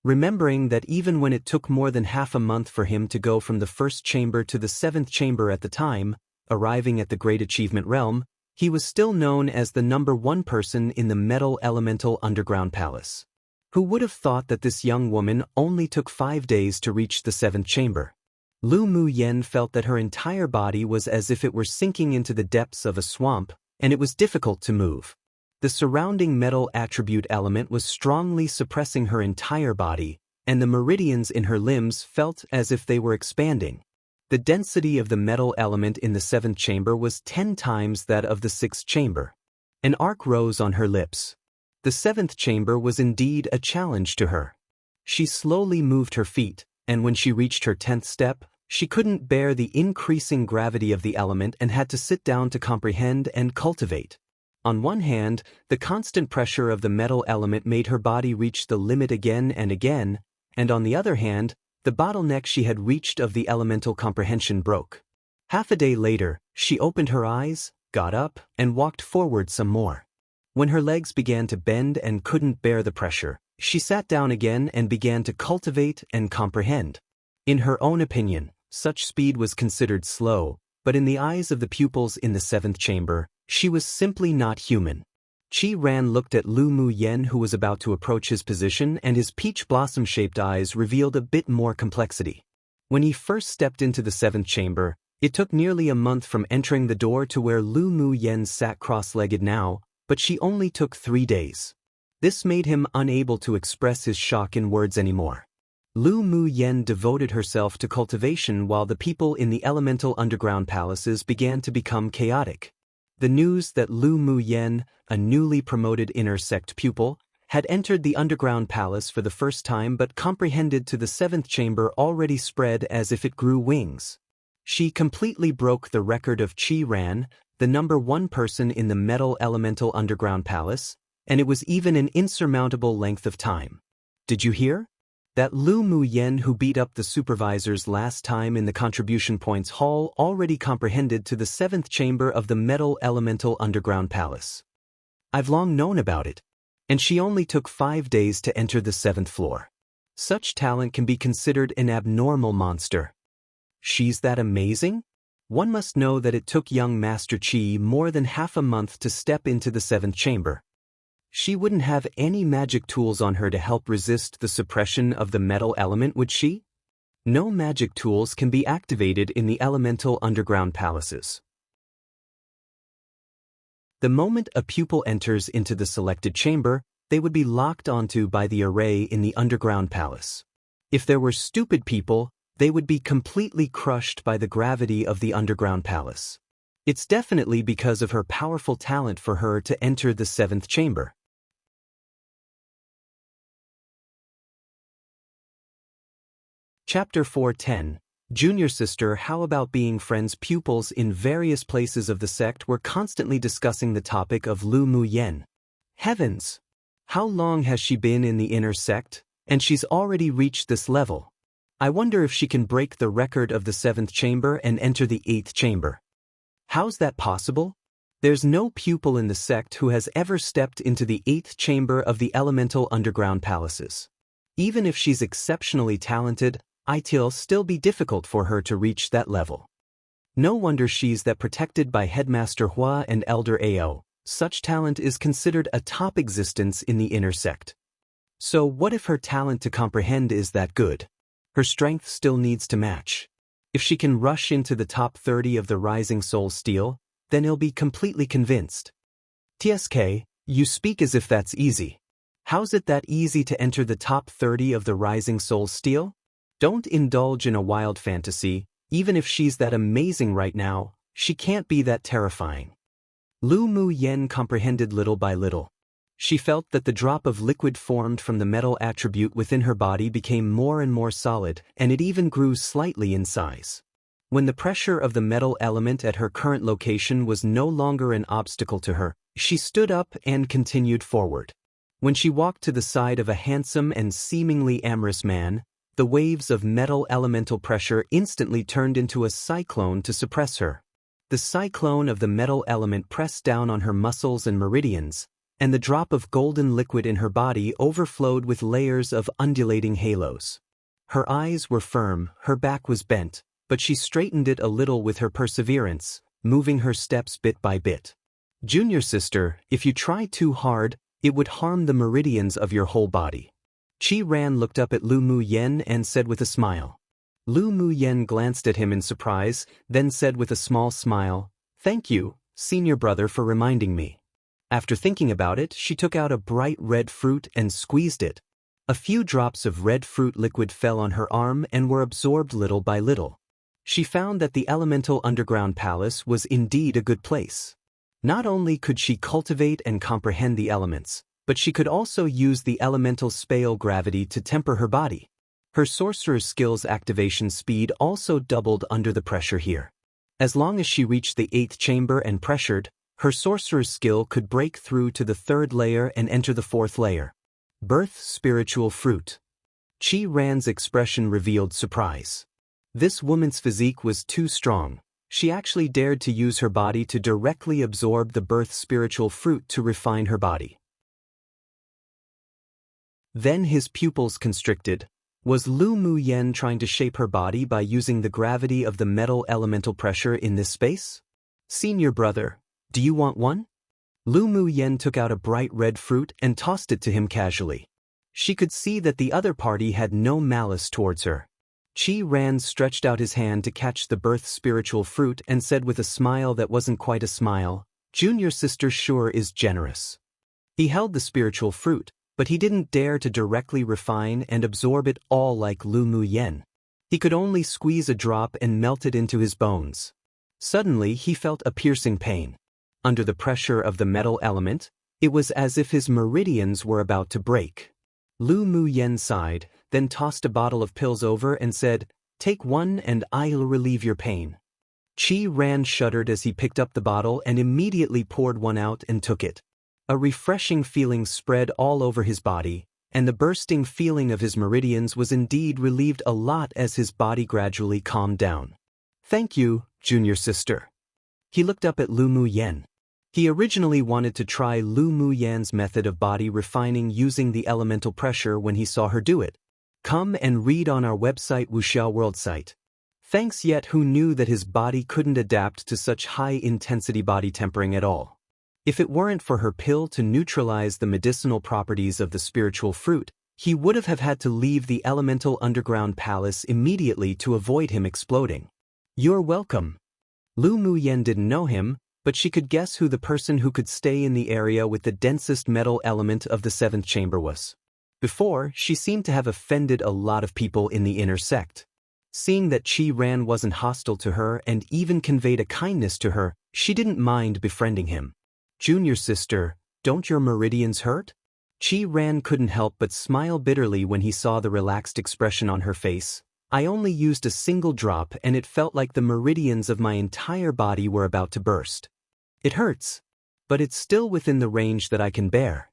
Remembering that even when it took more than half a month for him to go from the 1st chamber to the 7th chamber at the time, arriving at the Great Achievement Realm, he was still known as the #1 person in the Metal Elemental Underground Palace. Who would have thought that this young woman only took 5 days to reach the 7th chamber? Lu Mu Yen felt that her entire body was as if it were sinking into the depths of a swamp, and it was difficult to move. The surrounding metal attribute element was strongly suppressing her entire body, and the meridians in her limbs felt as if they were expanding. The density of the metal element in the 7th chamber was 10 times that of the 6th chamber. An arc rose on her lips. The 7th chamber was indeed a challenge to her. She slowly moved her feet, and when she reached her 10th step, she couldn't bear the increasing gravity of the element and had to sit down to comprehend and cultivate. On one hand, the constant pressure of the metal element made her body reach the limit again and again, and on the other hand, the bottleneck she had reached of the elemental comprehension broke. Half a day later, she opened her eyes, got up, and walked forward some more. When her legs began to bend and couldn't bear the pressure, she sat down again and began to cultivate and comprehend. In her own opinion, such speed was considered slow, but in the eyes of the pupils in the 7th chamber, she was simply not human. Qi Ran looked at Lu Mu Yen, who was about to approach his position, and his peach blossom-shaped eyes revealed a bit more complexity. When he first stepped into the 7th chamber, it took nearly a month from entering the door to where Lu Mu Yen sat cross-legged now, but she only took 3 days. This made him unable to express his shock in words anymore. Lu Mu Yen devoted herself to cultivation while the people in the elemental underground palaces began to become chaotic. The news that Lu Mu Yen, a newly promoted inner sect pupil, had entered the underground palace for the first time but comprehended to the 7th chamber already spread as if it grew wings. She completely broke the record of Qi Ran, the #1 person in the metal elemental underground palace, and it was even an insurmountable length of time. Did you hear? That Lu Mu Yen who beat up the supervisors last time in the contribution points hall already comprehended to the 7th chamber of the metal elemental underground palace. I've long known about it. And she only took 5 days to enter the 7th floor. Such talent can be considered an abnormal monster. She's that amazing? One must know that it took young Master Qi more than half a month to step into the 7th chamber. She wouldn't have any magic tools on her to help resist the suppression of the metal element, would she? No magic tools can be activated in the elemental underground palaces. The moment a pupil enters into the selected chamber, they would be locked onto by the array in the underground palace. If there were stupid people, they would be completely crushed by the gravity of the underground palace. It's definitely because of her powerful talent for her to enter the 7th chamber. Chapter 410, Junior Sister. How about being friends? Pupils in various places of the sect were constantly discussing the topic of Lu Mu Yen. Heavens! How long has she been in the inner sect? And she's already reached this level. I wonder if she can break the record of the 7th chamber and enter the 8th chamber. How's that possible? There's no pupil in the sect who has ever stepped into the 8th chamber of the elemental underground palaces. Even if she's exceptionally talented, it'll still be difficult for her to reach that level. No wonder she's that protected by Headmaster Hua and Elder Ao. Such talent is considered a top existence in the inner sect. So what if her talent to comprehend is that good? Her strength still needs to match. If she can rush into the top 30 of the Rising Soul Steel, then he'll be completely convinced. TSK, you speak as if that's easy. How's it that easy to enter the top 30 of the Rising Soul Steel? Don't indulge in a wild fantasy. Even if she's that amazing right now, she can't be that terrifying. Lu Mu Yen comprehended little by little. She felt that the drop of liquid formed from the metal attribute within her body became more and more solid, and it even grew slightly in size. When the pressure of the metal element at her current location was no longer an obstacle to her, she stood up and continued forward. When she walked to the side of a handsome and seemingly amorous man, the waves of metal elemental pressure instantly turned into a cyclone to suppress her. The cyclone of the metal element pressed down on her muscles and meridians, and the drop of golden liquid in her body overflowed with layers of undulating halos. Her eyes were firm, her back was bent, but she straightened it a little with her perseverance, moving her steps bit by bit. Junior sister, if you try too hard, it would harm the meridians of your whole body. Qi Ran looked up at Lu Mu Yen and said with a smile. Lu Mu Yen glanced at him in surprise, then said with a small smile, "Thank you, senior brother, for reminding me." After thinking about it, she took out a bright red fruit and squeezed it. A few drops of red fruit liquid fell on her arm and were absorbed little by little. She found that the elemental underground palace was indeed a good place. Not only could she cultivate and comprehend the elements, but she could also use the elemental spell gravity to temper her body. Her sorcerer's skill's activation speed also doubled under the pressure here. As long as she reached the 8th chamber and pressured, her sorcerer's skill could break through to the 3rd layer and enter the 4th layer. Birth spiritual fruit. Qi Ran's expression revealed surprise. This woman's physique was too strong. She actually dared to use her body to directly absorb the birth spiritual fruit to refine her body. Then his pupils constricted. Was Lu Mu Yen trying to shape her body by using the gravity of the metal elemental pressure in this space? Senior brother, do you want one? Lu Mu Yen took out a bright red fruit and tossed it to him casually. She could see that the other party had no malice towards her. Qi Ran stretched out his hand to catch the birth spiritual fruit and said with a smile that wasn't quite a smile, "Junior sister sure is generous." He held the spiritual fruit, but he didn't dare to directly refine and absorb it all like Lu Mu Yen. He could only squeeze a drop and melt it into his bones. Suddenly he felt a piercing pain. Under the pressure of the metal element, it was as if his meridians were about to break. Lu Mu Yen sighed, then tossed a bottle of pills over and said, "Take one and I'll relieve your pain." Qi Ran shuddered as he picked up the bottle and immediately poured one out and took it. A refreshing feeling spread all over his body, and the bursting feeling of his meridians was indeed relieved a lot as his body gradually calmed down. "Thank you, junior sister." He looked up at Lu Mu Yen. He originally wanted to try Lu Mu Yan's method of body refining using the elemental pressure when he saw her do it. Come and read on our website Wuxia World site. Thanks, yet who knew that his body couldn't adapt to such high-intensity body tempering at all. If it weren't for her pill to neutralize the medicinal properties of the spiritual fruit, he would have had to leave the elemental underground palace immediately to avoid him exploding. "You're welcome." Lu Mu Yen didn't know him, but she could guess who the person who could stay in the area with the densest metal element of the 7th chamber was. Before, she seemed to have offended a lot of people in the inner sect. Seeing that Qi Ran wasn't hostile to her and even conveyed a kindness to her, she didn't mind befriending him. "Junior sister, don't your meridians hurt?" Qi Ran couldn't help but smile bitterly when he saw the relaxed expression on her face. "I only used a single drop and it felt like the meridians of my entire body were about to burst. It hurts, but it's still within the range that I can bear."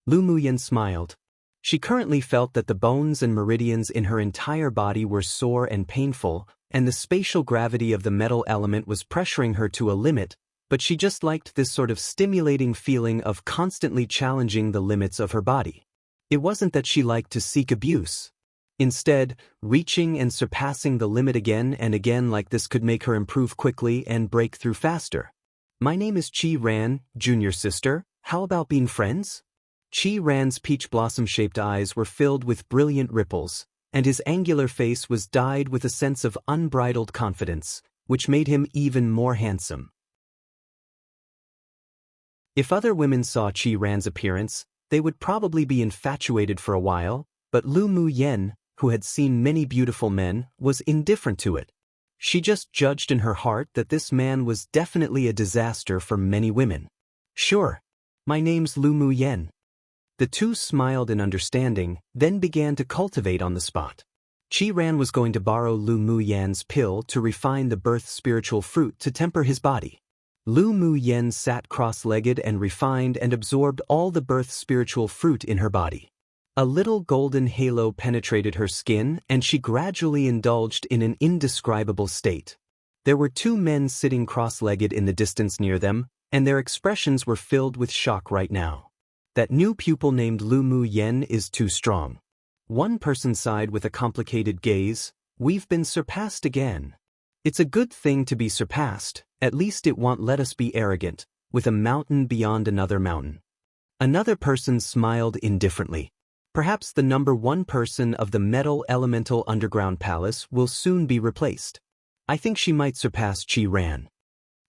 Lu Mu Yen smiled. She currently felt that the bones and meridians in her entire body were sore and painful, and the spatial gravity of the metal element was pressuring her to a limit, but she just liked this sort of stimulating feeling of constantly challenging the limits of her body. It wasn't that she liked to seek abuse. Instead, reaching and surpassing the limit again and again like this could make her improve quickly and break through faster. "My name is Qi Ran, junior sister. How about being friends?" Qi Ran's peach blossom-shaped eyes were filled with brilliant ripples, and his angular face was dyed with a sense of unbridled confidence, which made him even more handsome. If other women saw Qi Ran's appearance, they would probably be infatuated for a while, but Lu Mu Yen, who had seen many beautiful men, was indifferent to it. She just judged in her heart that this man was definitely a disaster for many women. "Sure. My name's Lu Mu Yen." The two smiled in understanding, then began to cultivate on the spot. Qi Ran was going to borrow Lu Mu Yan's pill to refine the birth spiritual fruit to temper his body. Lu Mu Yen sat cross-legged and refined and absorbed all the birth spiritual fruit in her body. A little golden halo penetrated her skin and she gradually indulged in an indescribable state. There were two men sitting cross-legged in the distance near them, and their expressions were filled with shock right now. That new pupil named Lu Mu Yen is too strong. One person sighed with a complicated gaze, "We've been surpassed again." It's a good thing to be surpassed, at least it won't let us be arrogant, with a mountain beyond another mountain. Another person smiled indifferently. Perhaps the number one person of the metal elemental underground palace will soon be replaced. I think she might surpass Qi Ran.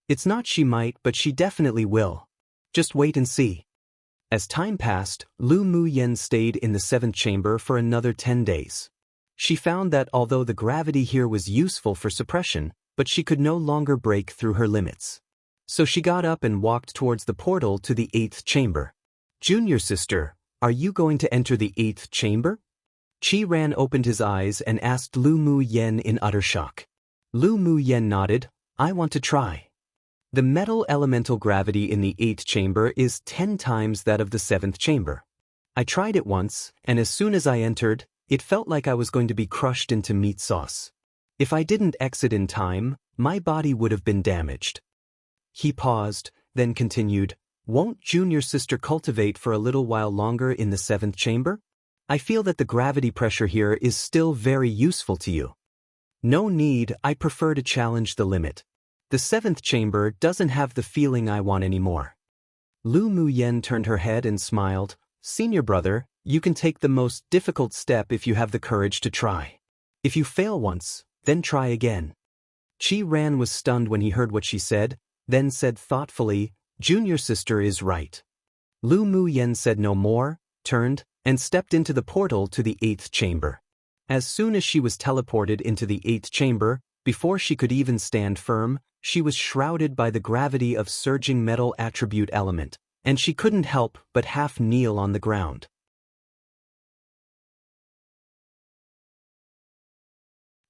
It's not she might, but she definitely will. Just wait and see. As time passed, Lu Mu Yen stayed in the 7th chamber for another 10 days. She found that although the gravity here was useful for suppression, but she could no longer break through her limits. So she got up and walked towards the portal to the 8th chamber. Junior sister, are you going to enter the 8th chamber? Qi Ran opened his eyes and asked Lu Mu Yen in utter shock. Lu Mu Yen nodded, I want to try. The metal elemental gravity in the 8th chamber is 10 times that of the 7th chamber. I tried it once, and as soon as I entered, it felt like I was going to be crushed into meat sauce. If I didn't exit in time, my body would have been damaged. He paused, then continued, won't junior sister cultivate for a little while longer in the 7th chamber? I feel that the gravity pressure here is still very useful to you. No need, I prefer to challenge the limit. The 7th chamber doesn't have the feeling I want anymore. Lu Mu Yen turned her head and smiled, Senior brother, you can take the most difficult step if you have the courage to try. If you fail once, then try again. Qi Ran was stunned when he heard what she said, then said thoughtfully, Junior sister is right. Lu Mu Yen said no more, turned, and stepped into the portal to the 8th chamber. As soon as she was teleported into the 8th chamber, before she could even stand firm, she was shrouded by the gravity of surging metal attribute element, and she couldn't help but half kneel on the ground.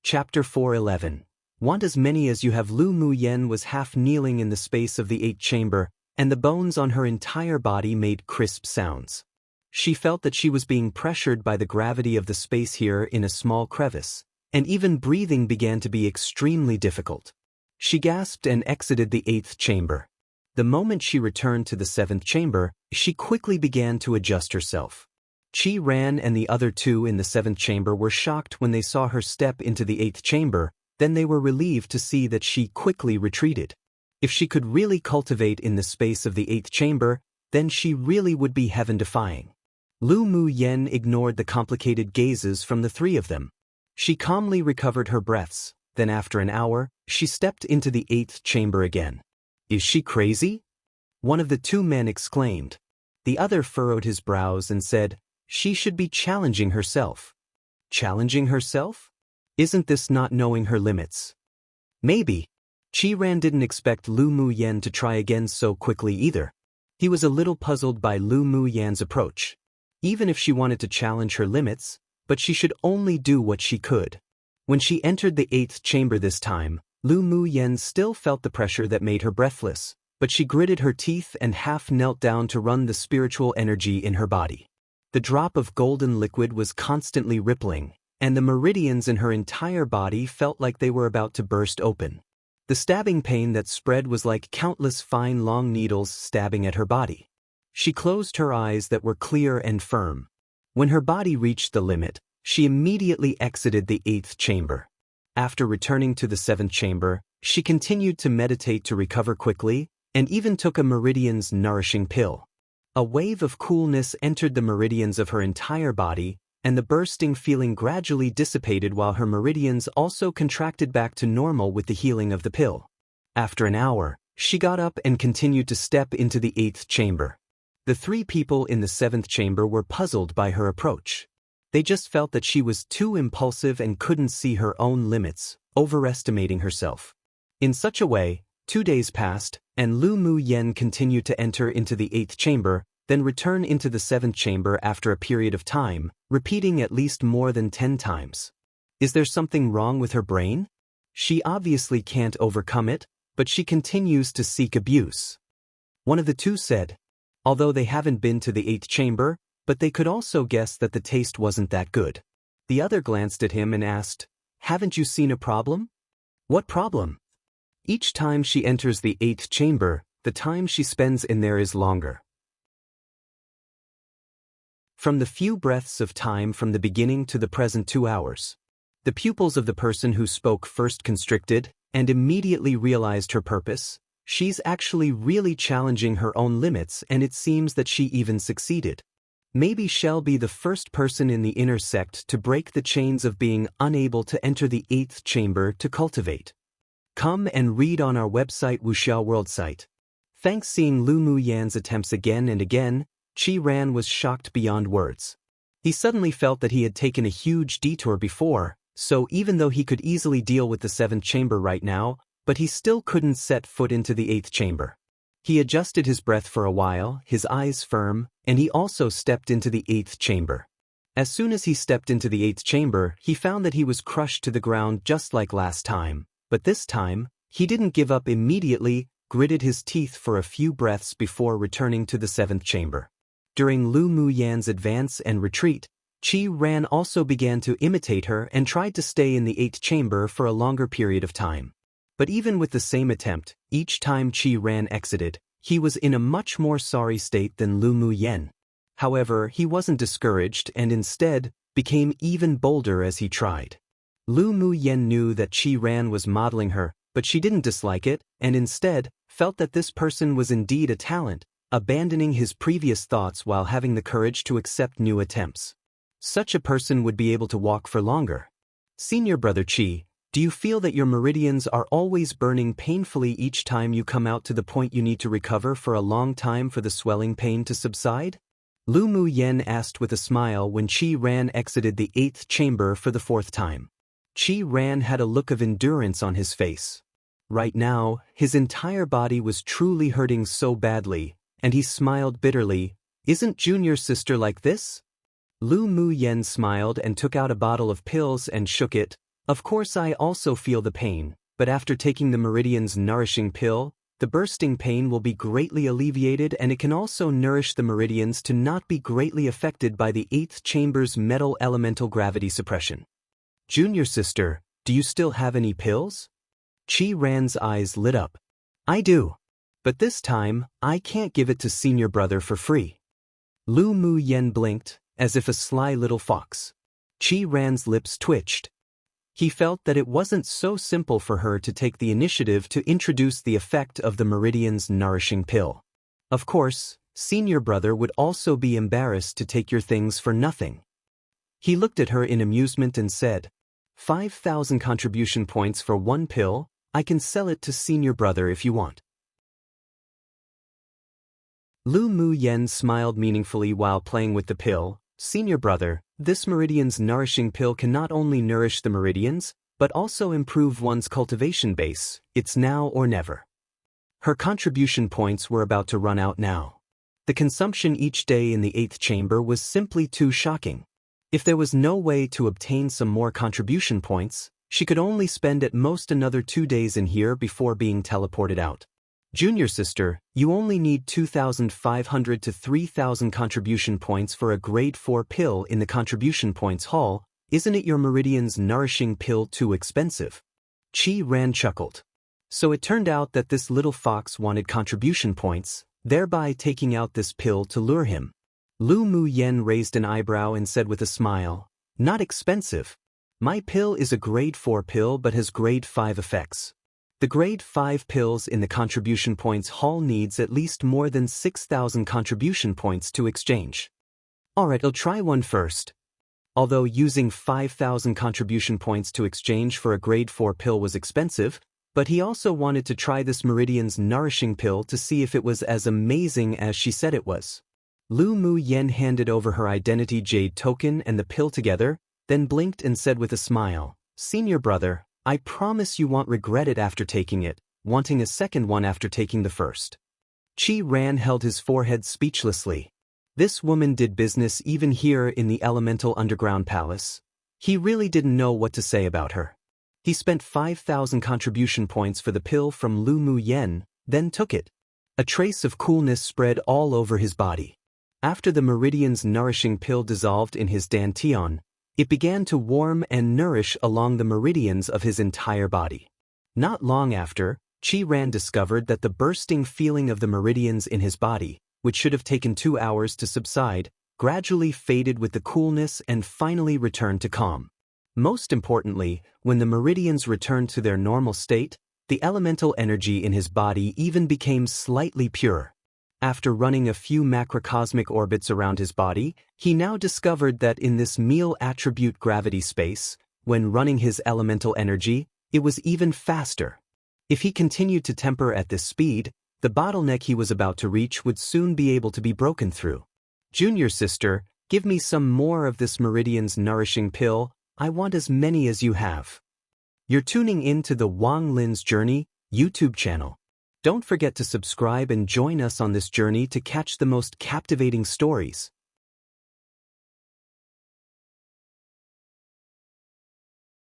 Chapter 4:11. Want as many as you have. Lu Mu Yen was half kneeling in the space of the 8th chamber, and the bones on her entire body made crisp sounds. She felt that she was being pressured by the gravity of the space here in a small crevice, and even breathing began to be extremely difficult. She gasped and exited the 8th chamber. The moment she returned to the 7th chamber, she quickly began to adjust herself. Qi Ran and the other two in the 7th chamber were shocked when they saw her step into the 8th chamber, then they were relieved to see that she quickly retreated. If she could really cultivate in the space of the 8th chamber, then she really would be heaven-defying. Lu Mu Yen ignored the complicated gazes from the three of them. She calmly recovered her breaths, then after an hour, she stepped into the 8th chamber again. Is she crazy? One of the two men exclaimed. The other furrowed his brows and said, she should be challenging herself. Challenging herself? Isn't this not knowing her limits? Maybe. Qi Ran didn't expect Lu Mu Yen to try again so quickly either. He was a little puzzled by Lu Mu Yen's approach. Even if she wanted to challenge her limits, but she should only do what she could. When she entered the 8th chamber this time, Lu Mu Yen still felt the pressure that made her breathless, but she gritted her teeth and half knelt down to run the spiritual energy in her body. The drop of golden liquid was constantly rippling, and the meridians in her entire body felt like they were about to burst open. The stabbing pain that spread was like countless fine long needles stabbing at her body. She closed her eyes that were clear and firm. When her body reached the limit, she immediately exited the 8th chamber. After returning to the 7th chamber, she continued to meditate to recover quickly, and even took a meridian's nourishing pill. A wave of coolness entered the meridians of her entire body, and the bursting feeling gradually dissipated while her meridians also contracted back to normal with the healing of the pill. After an hour, she got up and continued to step into the 8th chamber. The three people in the 7th chamber were puzzled by her approach. They just felt that she was too impulsive and couldn't see her own limits, overestimating herself. In such a way, 2 days passed, and Lu Mu Yen continued to enter into the 8th chamber, then return into the 7th chamber after a period of time, repeating at least more than 10 times. Is there something wrong with her brain? She obviously can't overcome it, but she continues to seek abuse. One of the two said, although they haven't been to the 8th chamber, but they could also guess that the taste wasn't that good. The other glanced at him and asked, haven't you seen a problem? What problem? Each time she enters the 8th chamber, the time she spends in there is longer. From the few breaths of time from the beginning to the present 2 hours. The pupils of the person who spoke first constricted, and immediately realized her purpose. She's actually really challenging her own limits, and it seems that she even succeeded. Maybe she'll be the first person in the inner sect to break the chains of being unable to enter the 8th chamber to cultivate. Come and read on our website Wuxia World site. Thanks. Seeing Lu Mu Yan's attempts again and again, Qi Ran was shocked beyond words. He suddenly felt that he had taken a huge detour before, so even though he could easily deal with the 7th chamber right now, but he still couldn't set foot into the 8th chamber. He adjusted his breath for a while, his eyes firm, and he also stepped into the 8th chamber. As soon as he stepped into the 8th chamber, he found that he was crushed to the ground just like last time, but this time, he didn't give up immediately, gritted his teeth for a few breaths before returning to the 7th chamber. During Lu Muyan's advance and retreat, Qi Ran also began to imitate her and tried to stay in the 8th chamber for a longer period of time. But even with the same attempt, each time Qi Ran exited, he was in a much more sorry state than Lu Muyan. However, he wasn't discouraged and instead became even bolder as he tried. Lu Muyan knew that Qi Ran was modeling her, but she didn't dislike it, and instead felt that this person was indeed a talent, abandoning his previous thoughts while having the courage to accept new attempts. Such a person would be able to walk for longer. Senior brother Qi, do you feel that your meridians are always burning painfully each time you come out to the point you need to recover for a long time for the swelling pain to subside? Lu Muyan asked with a smile when Qi Ran exited the 8th chamber for the 4th time. Qi Ran had a look of endurance on his face. Right now, his entire body was truly hurting so badly, and he smiled bitterly. Isn't junior sister like this? Lu Muyan smiled and took out a bottle of pills and shook it. Of course I also feel the pain, but after taking the Meridian's nourishing pill, the bursting pain will be greatly alleviated and it can also nourish the meridians to not be greatly affected by the 8th chamber's metal elemental gravity suppression. Junior sister, do you still have any pills? Qi Ran's eyes lit up. I do. But this time, I can't give it to senior brother for free. Lu Muyan blinked, as if a sly little fox. Qi Ran's lips twitched. He felt that it wasn't so simple for her to take the initiative to introduce the effect of the Meridian's nourishing pill. Of course, senior brother would also be embarrassed to take your things for nothing. He looked at her in amusement and said, 5,000 contribution points for one pill, I can sell it to senior brother if you want. Lu Muyan smiled meaningfully while playing with the pill. Senior brother, this Meridian's nourishing pill can not only nourish the meridians, but also improve one's cultivation base. It's now or never. Her contribution points were about to run out now. The consumption each day in the 8th chamber was simply too shocking. If there was no way to obtain some more contribution points, she could only spend at most another 2 days in here before being teleported out. Junior sister, you only need 2,500 to 3,000 contribution points for a grade 4 pill in the contribution points hall. Isn't it your Meridian's nourishing pill too expensive? Qi Ran chuckled. So it turned out that this little fox wanted contribution points, thereby taking out this pill to lure him. Lu Muyan raised an eyebrow and said with a smile, not expensive. My pill is a grade 4 pill but has grade 5 effects. The grade 5 pills in the contribution points hall needs at least more than 6,000 contribution points to exchange. Alright, I'll try one first. Although using 5,000 contribution points to exchange for a grade 4 pill was expensive, but he also wanted to try this Meridian's nourishing pill to see if it was as amazing as she said it was. Lu Muyan handed over her identity jade token and the pill together, then blinked and said with a smile, Senior brother, I promise you won't regret it after taking it, wanting a second one after taking the first. Qi Ran held his forehead speechlessly. This woman did business even here in the elemental underground palace. He really didn't know what to say about her. He spent 5,000 contribution points for the pill from Lu Muyan, then took it. A trace of coolness spread all over his body. After the Meridian's nourishing pill dissolved in his dantian, it began to warm and nourish along the meridians of his entire body. Not long after, Qi Ran discovered that the bursting feeling of the meridians in his body, which should have taken 2 hours to subside, gradually faded with the coolness and finally returned to calm. Most importantly, when the meridians returned to their normal state, the elemental energy in his body even became slightly pure. After running a few macrocosmic orbits around his body, he now discovered that in this meal attribute gravity space, when running his elemental energy, it was even faster. If he continued to temper at this speed, the bottleneck he was about to reach would soon be able to be broken through. Junior sister, Give me some more of this Meridian's nourishing pill. I want as many as you have. You're tuning in to the Wang Lin's Journey YouTube channel. Don't forget to subscribe and join us on this journey to catch the most captivating stories.